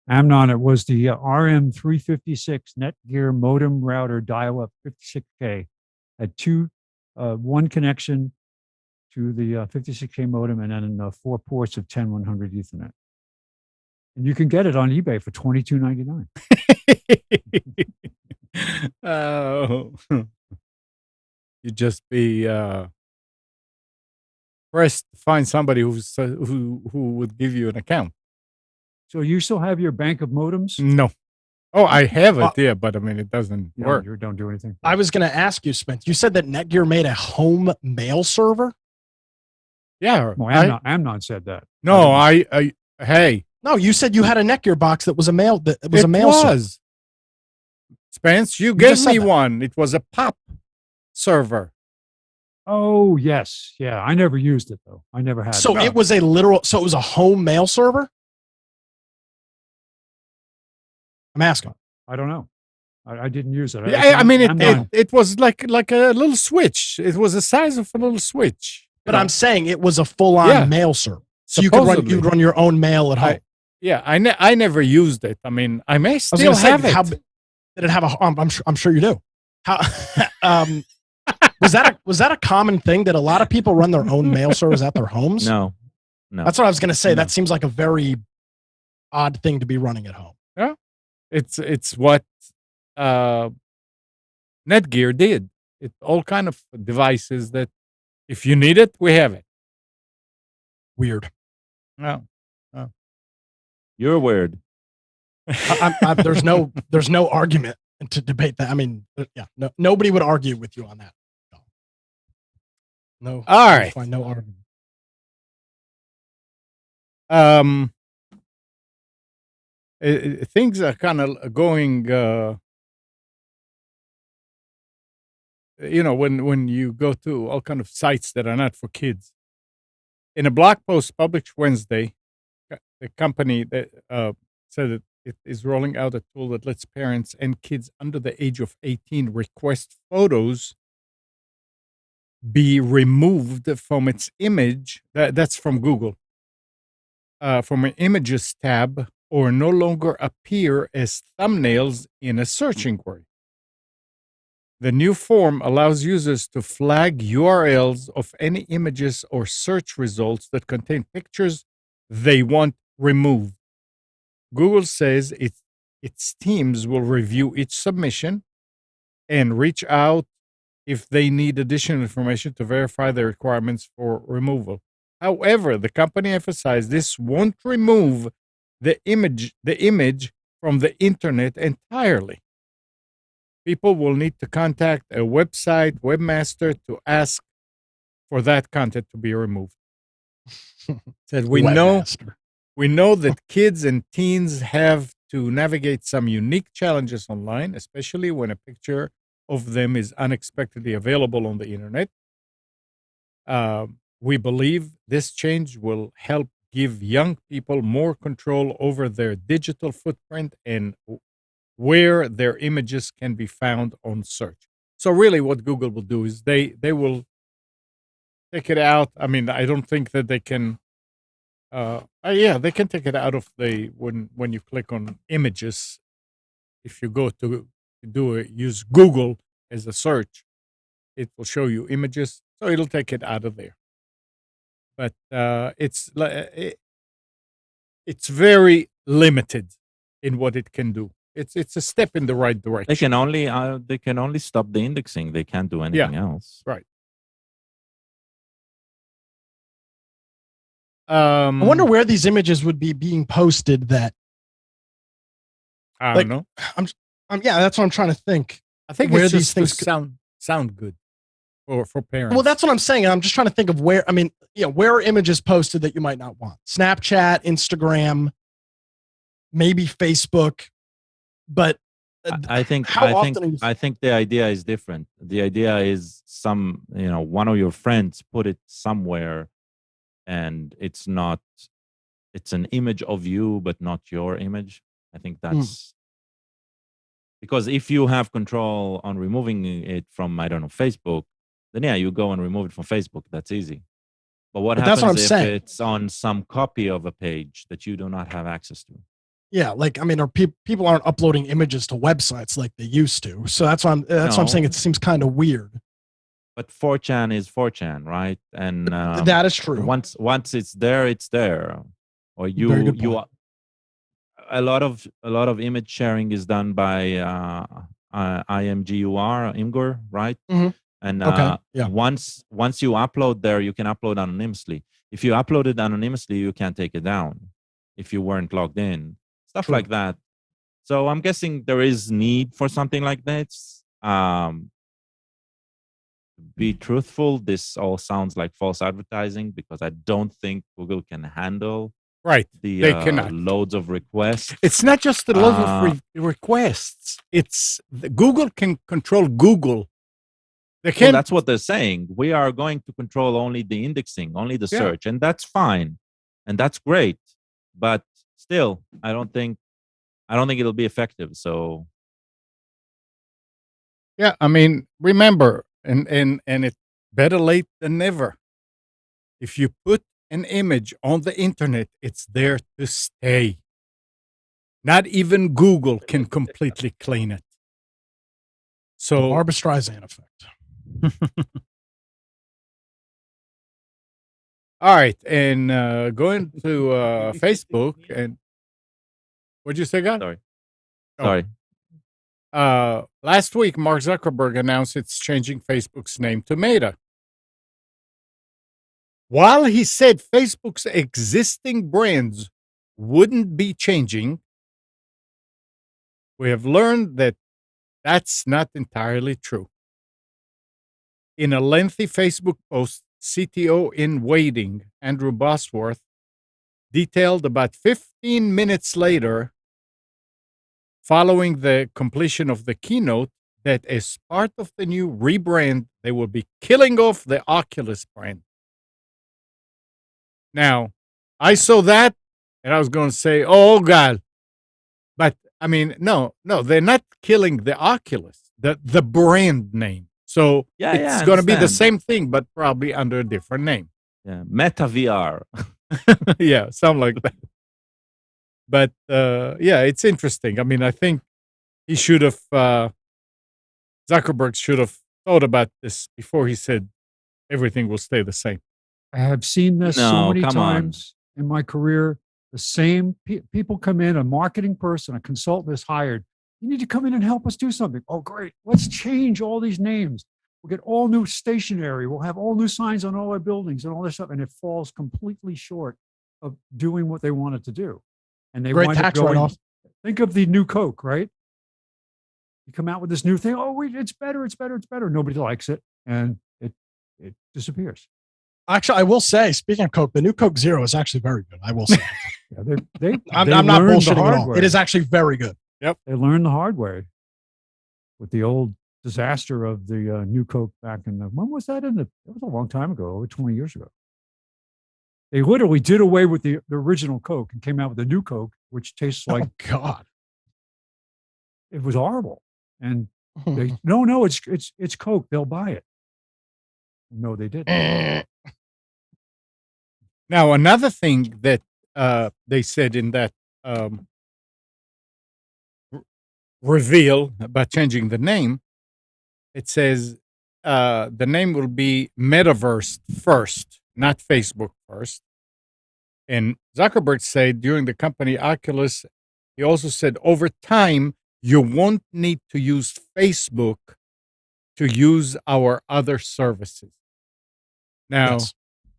Amnon, it was the RM356 Netgear modem router dial-up 56K. Had one connection to the 56K modem and then 4 ports of 10100 Ethernet. And you can get it on eBay for $22.99. Oh, you just be pressed to find somebody who would give you an account. So you still have your bank of modems? No. Oh, I have it, yeah, but I mean, it doesn't work. You don't do anything. I was going to ask you, Spence. You said that Netgear made a home mail server. Yeah. Well, Amnon said that. No, hey. No, you said you had a Netgear box that was a mail. That was a mail server. Spence, you gave me one. It was a pop server. Oh yes, yeah. I never used it though. I never had. So it. It was a literal. So it was a home mail server. I'm asking. I don't know. I didn't use it. Yeah, I mean, it was like a little switch. It was the size of a little switch. But I'm saying it was a full-on mail server. So you could run your own mail at home. I never used it. I mean, I may still have it. Did it have a? I'm sure you do. How? Was that a common thing? That a lot of people run their own mail servers at their homes? No. That's what I was going to say. No. That seems like a very odd thing to be running at home. Yeah, it's what Netgear did. It's all kind of devices that if you need it, we have it. Weird. No. You're weird. There's no argument to debate that. I mean, yeah, nobody would argue with you on that. No. All right. Find no argument. Things are kind of going. When you go to all kind of sites that are not for kids. In a blog post published Wednesday, the company that said that it is rolling out a tool that lets parents and kids under the age of 18 request photos be removed from its image. That's from Google. From an images tab, or no longer appear as thumbnails in a search inquiry. The new form allows users to flag URLs of any images or search results that contain pictures they want removed. Google says its teams will review each submission and reach out if they need additional information to verify the requirements for removal. However, the company emphasized this won't remove the image from the internet entirely. People will need to contact a webmaster to ask for that content to be removed. Said we know that kids and teens have to navigate some unique challenges online, especially when a picture of them is unexpectedly available on the internet. We believe this change will help give young people more control over their digital footprint and where their images can be found on search. So really what Google will do is they will take it out. I mean, I don't think that they can, they can take it out of when you click on images. If you go to use Google as a search, it will show you images. So it'll take it out of there. But it's very limited in what it can do. It's a step in the right direction. They can only stop the indexing. They can't do anything else. Right. I wonder where these images would be being posted. That I don't know. That's what I'm trying to think. I think where it's these just things sound good for parents. Well, that's what I'm saying. I'm just trying to think of where. I mean, where are images posted that you might not want? Snapchat, Instagram, maybe Facebook. But I think How I think often are you? I think the idea is different. The idea is one of your friends put it somewhere, and it's not. It's an image of you, but not your image. I think that's because if you have control on removing it from, I don't know, Facebook, then yeah, you go and remove it from Facebook. That's easy. But what But that's what happens I'm if saying. it's on some copy of a page that you do not have access to? Yeah, like I mean, people aren't uploading images to websites like they used to. So that's why I'm saying No. it seems kind of weird. But 4chan is 4chan, right? And That is true. once it's there, it's there. Or Very good point. a lot of image sharing is done by Imgur, right? Mhm. And Okay, yeah. once you upload there, you can upload anonymously. If you upload it anonymously, you can't take it down if you weren't logged in. Stuff True. like that. So I'm guessing there is need for something like that. Be truthful, this all sounds like false advertising because I don't think Google can handle Right. the They cannot. loads of requests. It's not just the load of requests. It's Google can control Google. They Well, can't. that's what they're saying. We are going to control only the indexing, only the Yeah. search, and that's fine, and that's great. But still, I don't think it'll be effective. So Yeah, I mean, remember, and it's better late than never. If you put an image on the internet, it's there to stay. Not even Google can completely clean it. So Barbra Streisand effect. all right, and going to Facebook, and what'd you say, God? sorry, Oh. sorry. Last week, Mark Zuckerberg announced it's changing Facebook's name to Meta. While he said Facebook's existing brands wouldn't be changing, we have learned that that's not entirely true. In a lengthy Facebook post, CTO in waiting, Andrew Bosworth, detailed about 15 minutes later, following the completion of the keynote, that as part of the new rebrand, they will be killing off the Oculus brand. Now, I saw that and I was going to say, oh, God. But I mean, no, they're not killing the Oculus, the brand name. So Yeah, it's I going to be the understand. same thing, but probably under a different name. Yeah, Meta VR. Yeah, something like that. But yeah, it's interesting. I mean, I think he should have, Zuckerberg should have thought about this before he said everything will stay the same. I have seen this so No, many come on. times in my career. The same people come in, a marketing person, a consultant is hired. You need to come in and help us do something. Oh, great. Let's change all these names. We'll get all new stationery. We'll have all new signs on all our buildings and all this stuff. And it falls completely short of doing what they wanted to do. And they Great wind up tax going, write-off. think of the new Coke, right? You come out with this new thing. Oh, wait, it's better. It's better. It's better. Nobody likes it. And it disappears. Actually, I will say, speaking of Coke, the new Coke Zero is actually very good. I will say. Yeah, they I'm they not learned the bullshitting at hard all. way. It is actually very good. They learned the hard way with the old disaster of the new Coke back in the, when was that? It was a long time ago, over 20 years ago. They literally did away with the original Coke and came out with a new Coke, which tastes like, Oh God. it was horrible. And they, no, it's Coke. They'll buy it. No, they didn't. Now, another thing that they said in that reveal about changing the name, it says the name will be Metaverse first, not Facebook first. And Zuckerberg said during the company Oculus, he also said over time, you won't need to use Facebook to use our other services. Now, Yes.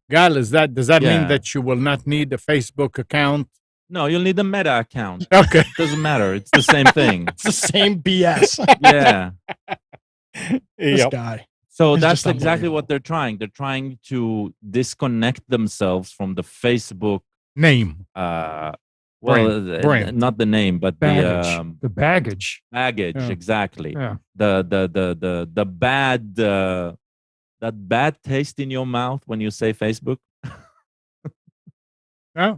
Gal, does that mean Yeah. that you will not need a Facebook account? No, you'll need a Meta account. Okay. Doesn't matter. It's the same thing. It's the same BS. Yeah. This Yep. guy. So It's that's just exactly unbelievable. what they're trying. They're trying to disconnect themselves from the Facebook Name. well, brand. not the name, but Baggage. The baggage. baggage. Yeah. Exactly. Yeah. The bad that bad taste in your mouth when you say Facebook. Yeah.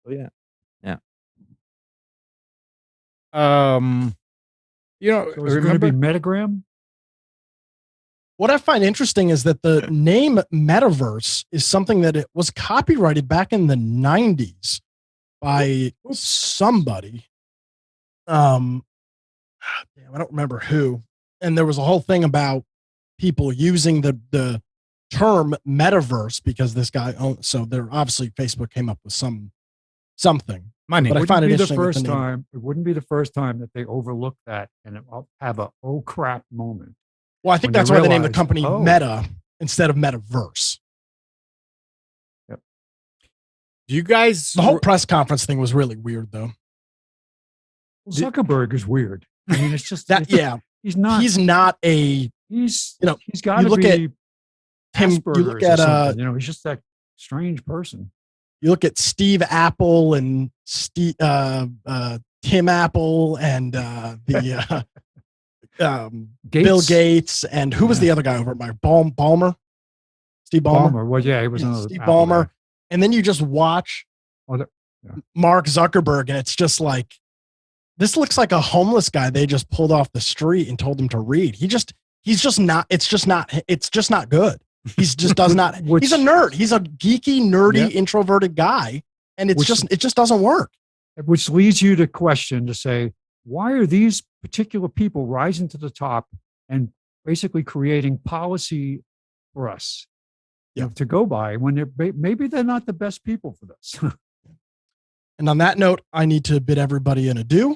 Oh yeah. You know, So is it going to remember? be Metagram? What I find interesting is that the name metaverse is something that it was copyrighted back in the 90s by somebody. Damn, I don't remember who. And there was a whole thing about people using the term metaverse because this guy owned. So there obviously Facebook came up with something. Money. But I Wouldn't find it be the interesting that first the name- time. It wouldn't be the first time that they overlook that and I'll have a oh crap moment. Well, I think when they that's why they named the realize, company oh. Meta instead of Metaverse. Do you guys? The whole press conference thing was really weird, though. Zuckerberg is weird. I mean, it's just That yeah, he's not. he's not a He's you know, he's got you to look be at him. You Asperger's look or at something. He's just that strange person. you look at Steve Apple and Tim Apple and the Bill Gates and who was the other guy over at my Ballmer? Steve Ballmer. Well, yeah, he was Yeah, another Steve Apple Ballmer. guy. And then you just watch Oh, yeah. Mark Zuckerberg, and it's just like this looks like a homeless guy they just pulled off the street and told him to read. He's just not good. He's just does not he's a nerd. He's a geeky, nerdy, introverted guy, and it just doesn't work. Which leads you to question to say, why are these particular people rising to the top and basically creating policy for us to go by when maybe they're not the best people for this? And on that note, I need to bid everybody an adieu.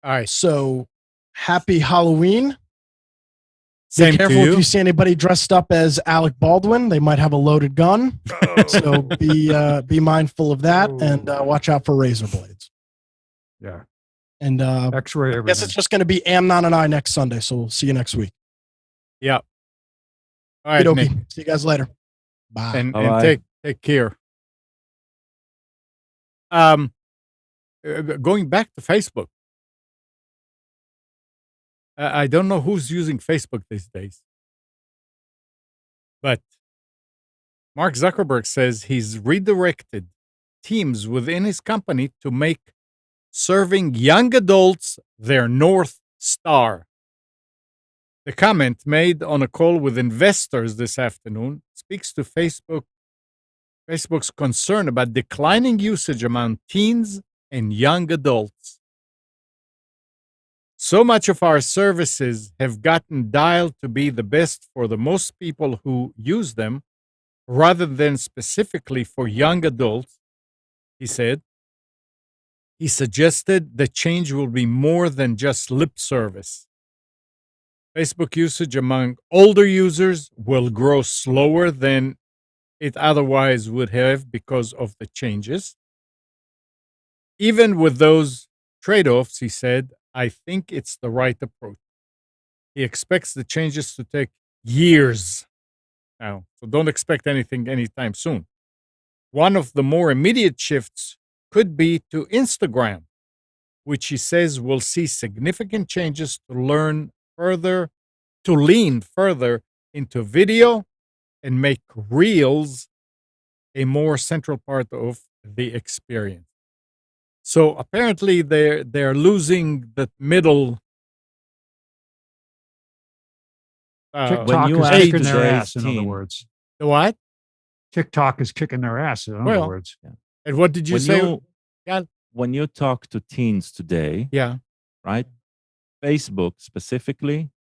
All right. So happy Halloween. Same Be careful to you. if you see anybody dressed up as Alec Baldwin. They might have a loaded gun. So be mindful of that and watch out for razor blades. Yeah. And X-ray I everything. guess it's just going to be Amnon and I next Sunday. So we'll see you next week. Yeah. All right, Okey-dokey. Nick. See you guys later. Bye. And Bye-bye. take care. Going back to Facebook. I don't know who's using Facebook these days. But Mark Zuckerberg says he's redirected teams within his company to make serving young adults their North Star. The comment made on a call with investors this afternoon speaks to Facebook's concern about declining usage among teens and young adults. So much of our services have gotten dialed to be the best for the most people who use them, rather than specifically for young adults, he said. He suggested the change will be more than just lip service. Facebook usage among older users will grow slower than it otherwise would have because of the changes. Even with those trade-offs, he said, I think it's the right approach. He expects the changes to take years now, so don't expect anything anytime soon. One of the more immediate shifts could be to Instagram, which he says will see significant changes to lean further into video and make Reels a more central part of the experience. So apparently they're losing the middle. TikTok you is ask kicking their today's ass, in other teen- words. The what? TikTok is kicking their ass, in other Well, words. And what did you say? When you talk to teens today, Yeah. right? Facebook specifically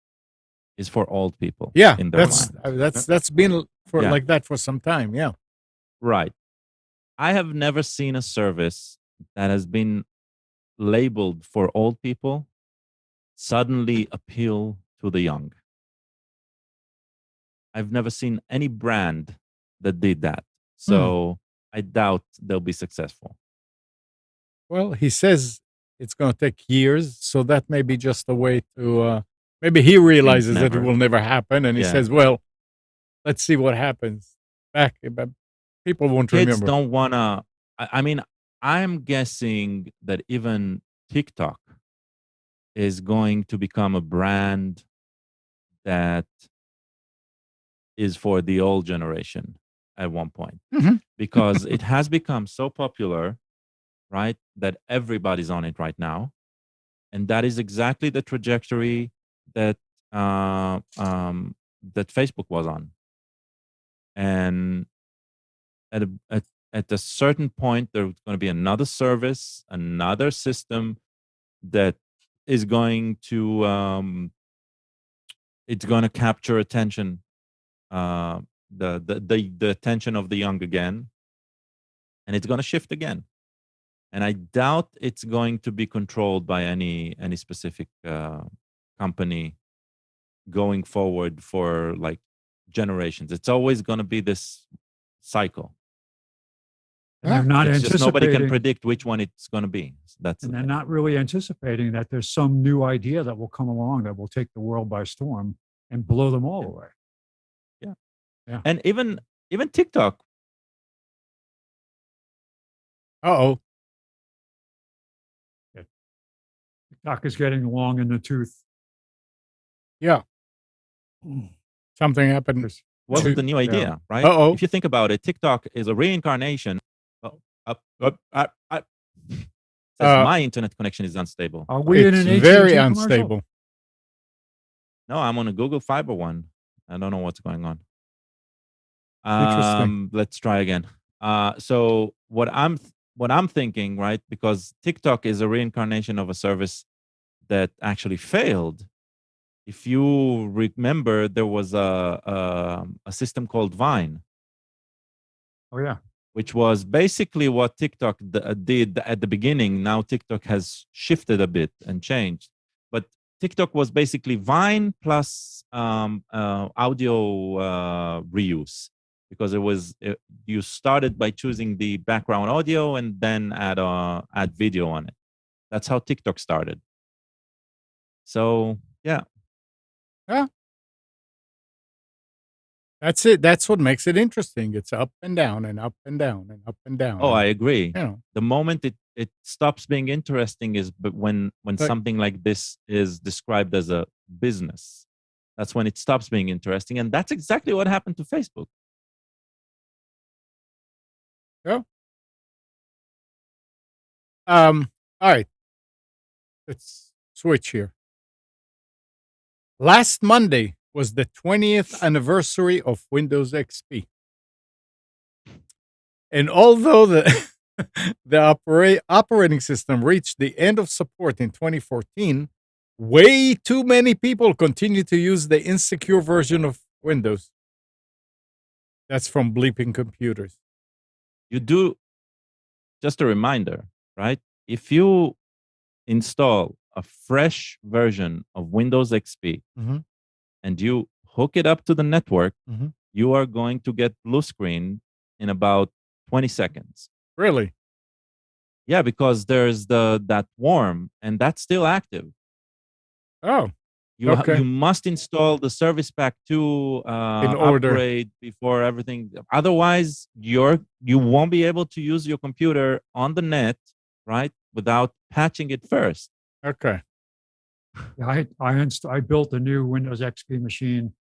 is for old people. Yeah. in their mind. That's been Yeah. like that for some time. Yeah. Right. I have never seen a service that has been labeled for old people suddenly appeal to the young. I've never seen any brand that did that. So I doubt they'll be successful. Well, he says it's going to take years, so that may be just a way to. Maybe he realizes that it never. will never happen, and he Yeah. says, "Well, let's see what happens." But people won't Kids remember. don't want to. I mean, I'm guessing that even TikTok is going to become a brand that is for the old generation at one point, Mhm. because it has become so popular, right, that everybody's on it right now. And that is exactly the trajectory that that Facebook was on. And at a certain point, there's going to be another service, another system that is going to it's going to capture attention, the attention of the young again, and it's going to shift again. And I doubt it's going to be controlled by any specific company going forward for like generations. It's always going to be this cycle. And they're not It's just nobody can anticipating, predict which one it's going to be. That's and the they're thing. not really anticipating that there's some new idea that will come along that will take the world by storm and blow them all away. And even TikTok. Uh-oh. TikTok is getting long in the tooth. Yeah. Something happened. There's- Wasn't to- the new idea, right? Uh-oh. If you think about it, TikTok is a reincarnation. Says my internet connection is unstable. Are we in It's an AT&T very commercial? unstable. No, I'm on a Google Fiber one. I don't know what's going on. Interesting. Let's try again. So what I'm thinking, right? Because TikTok is a reincarnation of a service that actually failed. If you remember, there was a system called Vine, Oh yeah. which was basically what TikTok did at the beginning. Now TikTok has shifted a bit and changed, but TikTok was basically Vine plus audio reuse, because you started by choosing the background audio and then add video on it. That's how TikTok started. So yeah. That's it. That's what makes it interesting. It's up and down and up and down and up and down. Oh, and, I agree. you know, The moment it stops being interesting is when But- something like this is described as a business. That's when it stops being interesting, and that's exactly what happened to Facebook. all right. Let's switch here. Last Monday was the 20th anniversary of Windows XP. And although the operating system reached the end of support in 2014, way too many people continue to use the insecure version of Windows. That's from Bleeping Computers. You do, just a reminder, right? If you install a fresh version of Windows XP Mhm. and you hook it up to the network, Mhm. you are going to get blue screen in about 20 seconds. Really? Yeah, because there's that worm, and that's still active. Oh, You Okay. you must install the service pack 2 In order. upgrade before everything. Otherwise, you won't be able to use your computer on the net, right, without patching it first. okay. Yeah, I built a new Windows XP machine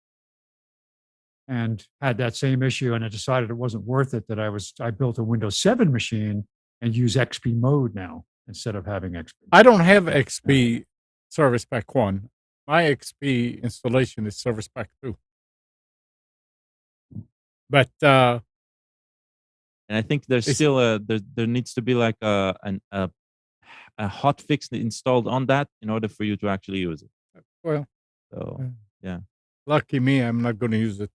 and had that same issue, and I decided it wasn't worth it. I built a Windows 7 machine and use XP mode now instead of having XP. I don't have XP Service Pack 1. My XP installation is Service Pack 2. But And I think there's It's- still there needs to be like a hot fix installed on that in order for you to actually use it. well, So lucky me, I'm not going to use it.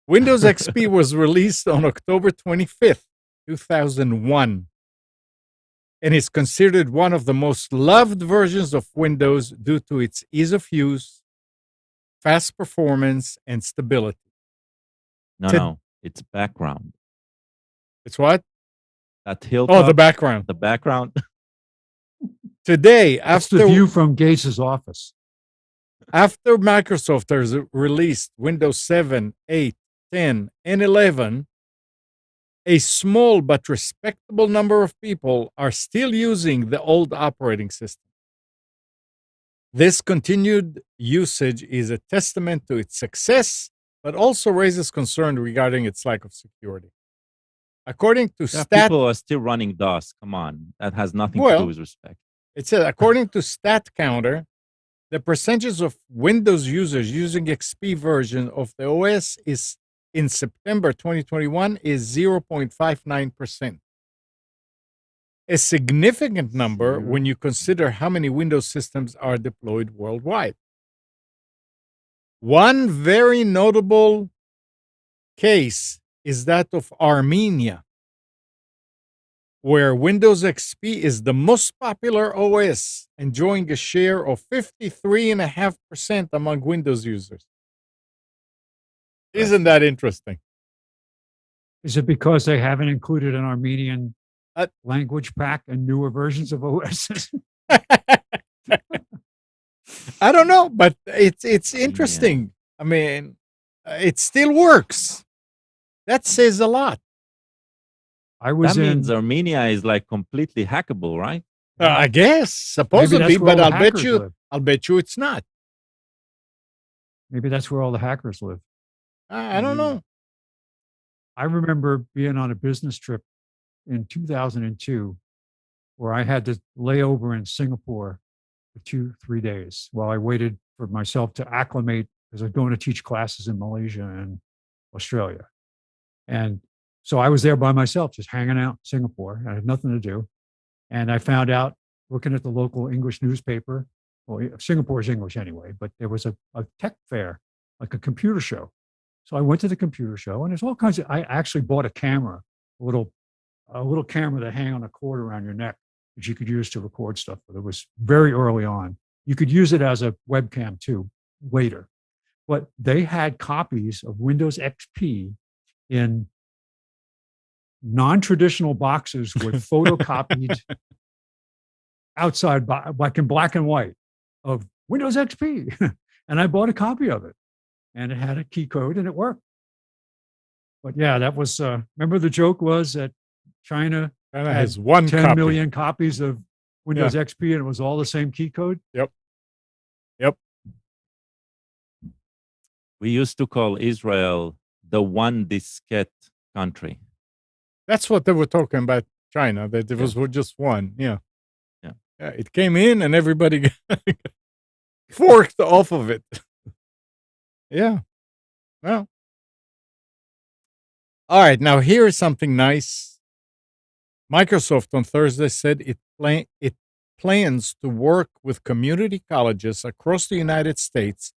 Windows XP was released on October 25th, 2001, and is considered one of the most loved versions of Windows due to its ease of use, fast performance, and stability. no, it's background. It's what? That hilltop. Oh, the background. the background. Today, That's the after view from Gates's office. After Microsoft has released Windows 7, 8, 10, and 11, a small but respectable number of people are still using the old operating system. This continued usage is a testament to its success, but also raises concern regarding its lack of security. According to People are still running DOS. Come on, that has nothing to Well, do with respect. it says, according to Stat Counter, the percentage of Windows users using XP version of the OS is in September 2021 is 0.59%. A significant number when you consider how many Windows systems are deployed worldwide. One very notable case is that of Armenia, where Windows XP is the most popular OS, enjoying a share of 53.5% among Windows users. Isn't that interesting? Is it because they haven't included an Armenian Uh, language pack and newer versions of OS? I don't know, but it's interesting. I mean, it still works. That says a lot. That means Armenia is like completely hackable, right? I guess supposedly, but I'll bet you it's not. Maybe that's where all the hackers live. I don't know. I remember being on a business trip in 2002 where I had to lay over in Singapore for 2-3 days while I waited for myself to acclimate because I was going to teach classes in Malaysia and Australia. And so I was there by myself, just hanging out in Singapore. I had nothing to do. And I found out, looking at the local English newspaper, well, Singapore is English anyway, but there was a tech fair, like a computer show. So I went to the computer show, and there's all kinds of, I actually bought a camera, a little camera that hang on a cord around your neck that you could use to record stuff. But it was very early on. You could use it as a webcam too later. But they had copies of Windows XP in non-traditional boxes with photocopied outside, like in black and white, of Windows XP. And I bought a copy of it. And it had a key code and it worked. But yeah, that was, remember the joke was that China has 10 million copies of Windows XP and it was all the same key code? Yep. We used to call Israel the one diskette country. That's what they were talking about China, that it was just one. Yeah. It came in and everybody forked off of it. Yeah. Well. All right. Now, here is something nice. Microsoft on Thursday said it plans to work with community colleges across the United States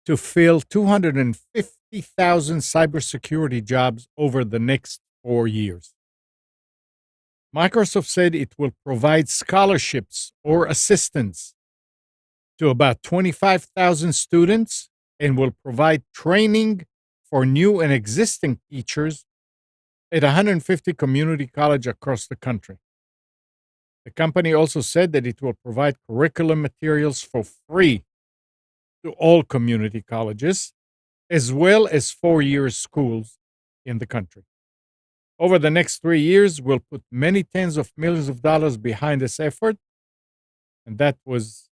to fill 250,000 cybersecurity jobs over the next 4 years. Microsoft said it will provide scholarships or assistance to about 25,000 students and will provide training for new and existing teachers at 150 community colleges across the country. The company also said that it will provide curriculum materials for free to all community colleges, as well as 4-year schools in the country. Over the next 3 years, we'll put many tens of millions of dollars behind this effort. And that was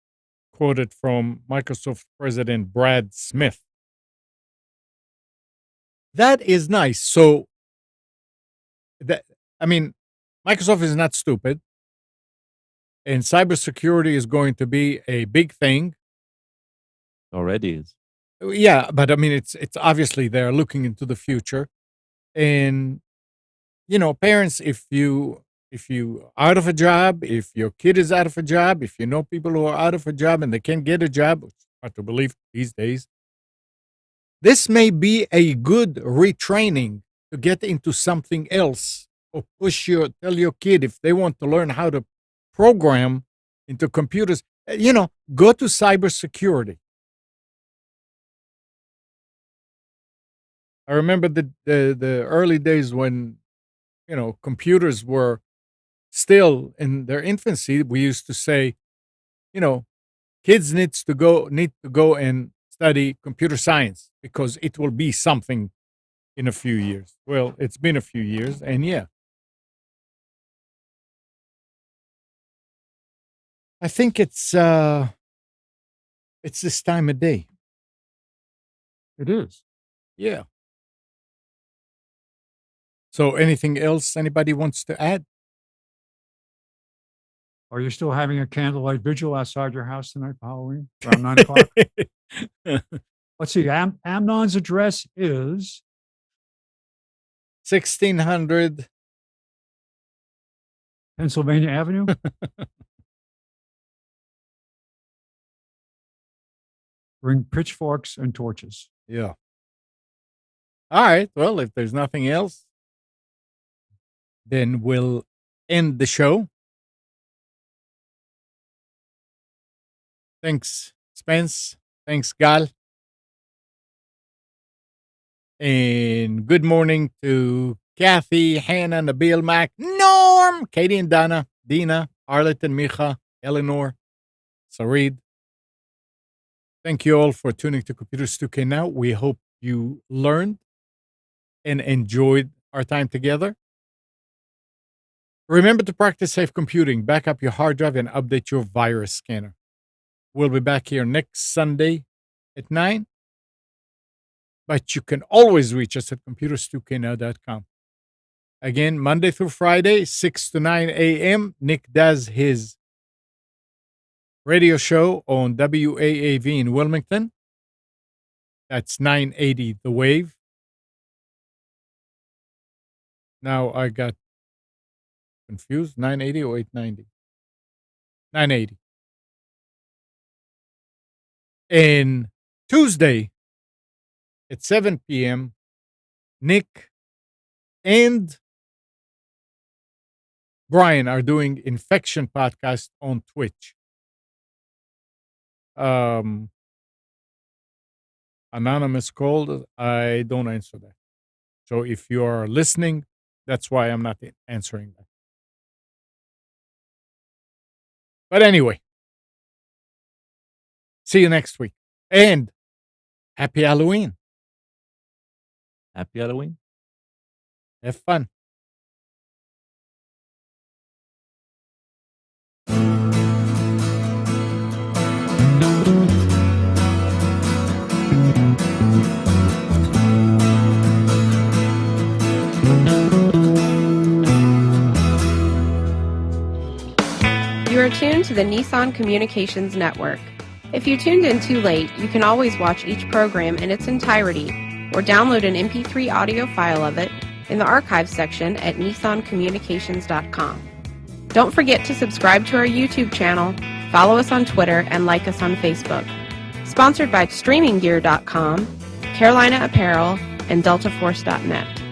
quoted from Microsoft President Brad Smith. That is nice. So, Microsoft is not stupid. And cybersecurity is going to be a big thing. Already is. Yeah, but it's obviously they're looking into the future. And parents, if you out of a job, if your kid is out of a job, if you know people who are out of a job and they can't get a job, which is hard to believe these days, this may be a good retraining to get into something else, or tell your kid if they want to learn how to program into computers, go to cybersecurity. I remember the early days when, computers were still in their infancy. We used to say, kids need to go and study computer science because it will be something in a few years. Well, it's been a few years, and yeah. I think it's this time of day. It is. Yeah. So anything else anybody wants to add? Are you still having a candlelight vigil outside your house tonight for Halloween around 9 o'clock? Let's see. Amnon's address is 1600 Pennsylvania Avenue. Bring pitchforks and torches. Yeah. All right. Well, if there's nothing else, then we'll end the show. Thanks, Spence. Thanks, Gal. And good morning to Kathy, Hannah, Nabil, Mac, Norm, Katie and Donna, Dina, Arlette and Micha, Eleanor, Sarid. Thank you all for tuning to Computers 2K Now. We hope you learned and enjoyed our time together. Remember to practice safe computing, back up your hard drive, and update your virus scanner. We'll be back here next Sunday at 9. But you can always reach us at computers2know.com. Again, Monday through Friday, 6 to 9 a.m., Nick does his radio show on WAAV in Wilmington. That's 980 The Wave. Now I got confused. 980 or 890? 980. And Tuesday at 7 p.m., Nick and Brian are doing Infection Podcast on Twitch. Anonymous called. I don't answer that. So if you are listening, that's why I'm not answering that. But anyway, see you next week. And happy Halloween. Happy Halloween. Have fun. You are tuned to the Nissan Communications Network. If you tuned in too late, you can always watch each program in its entirety or download an MP3 audio file of it in the archives section at nissancommunications.com. Don't forget to subscribe to our YouTube channel, follow us on Twitter, and like us on Facebook. Sponsored by StreamingGear.com, Carolina Apparel, and DeltaForce.net.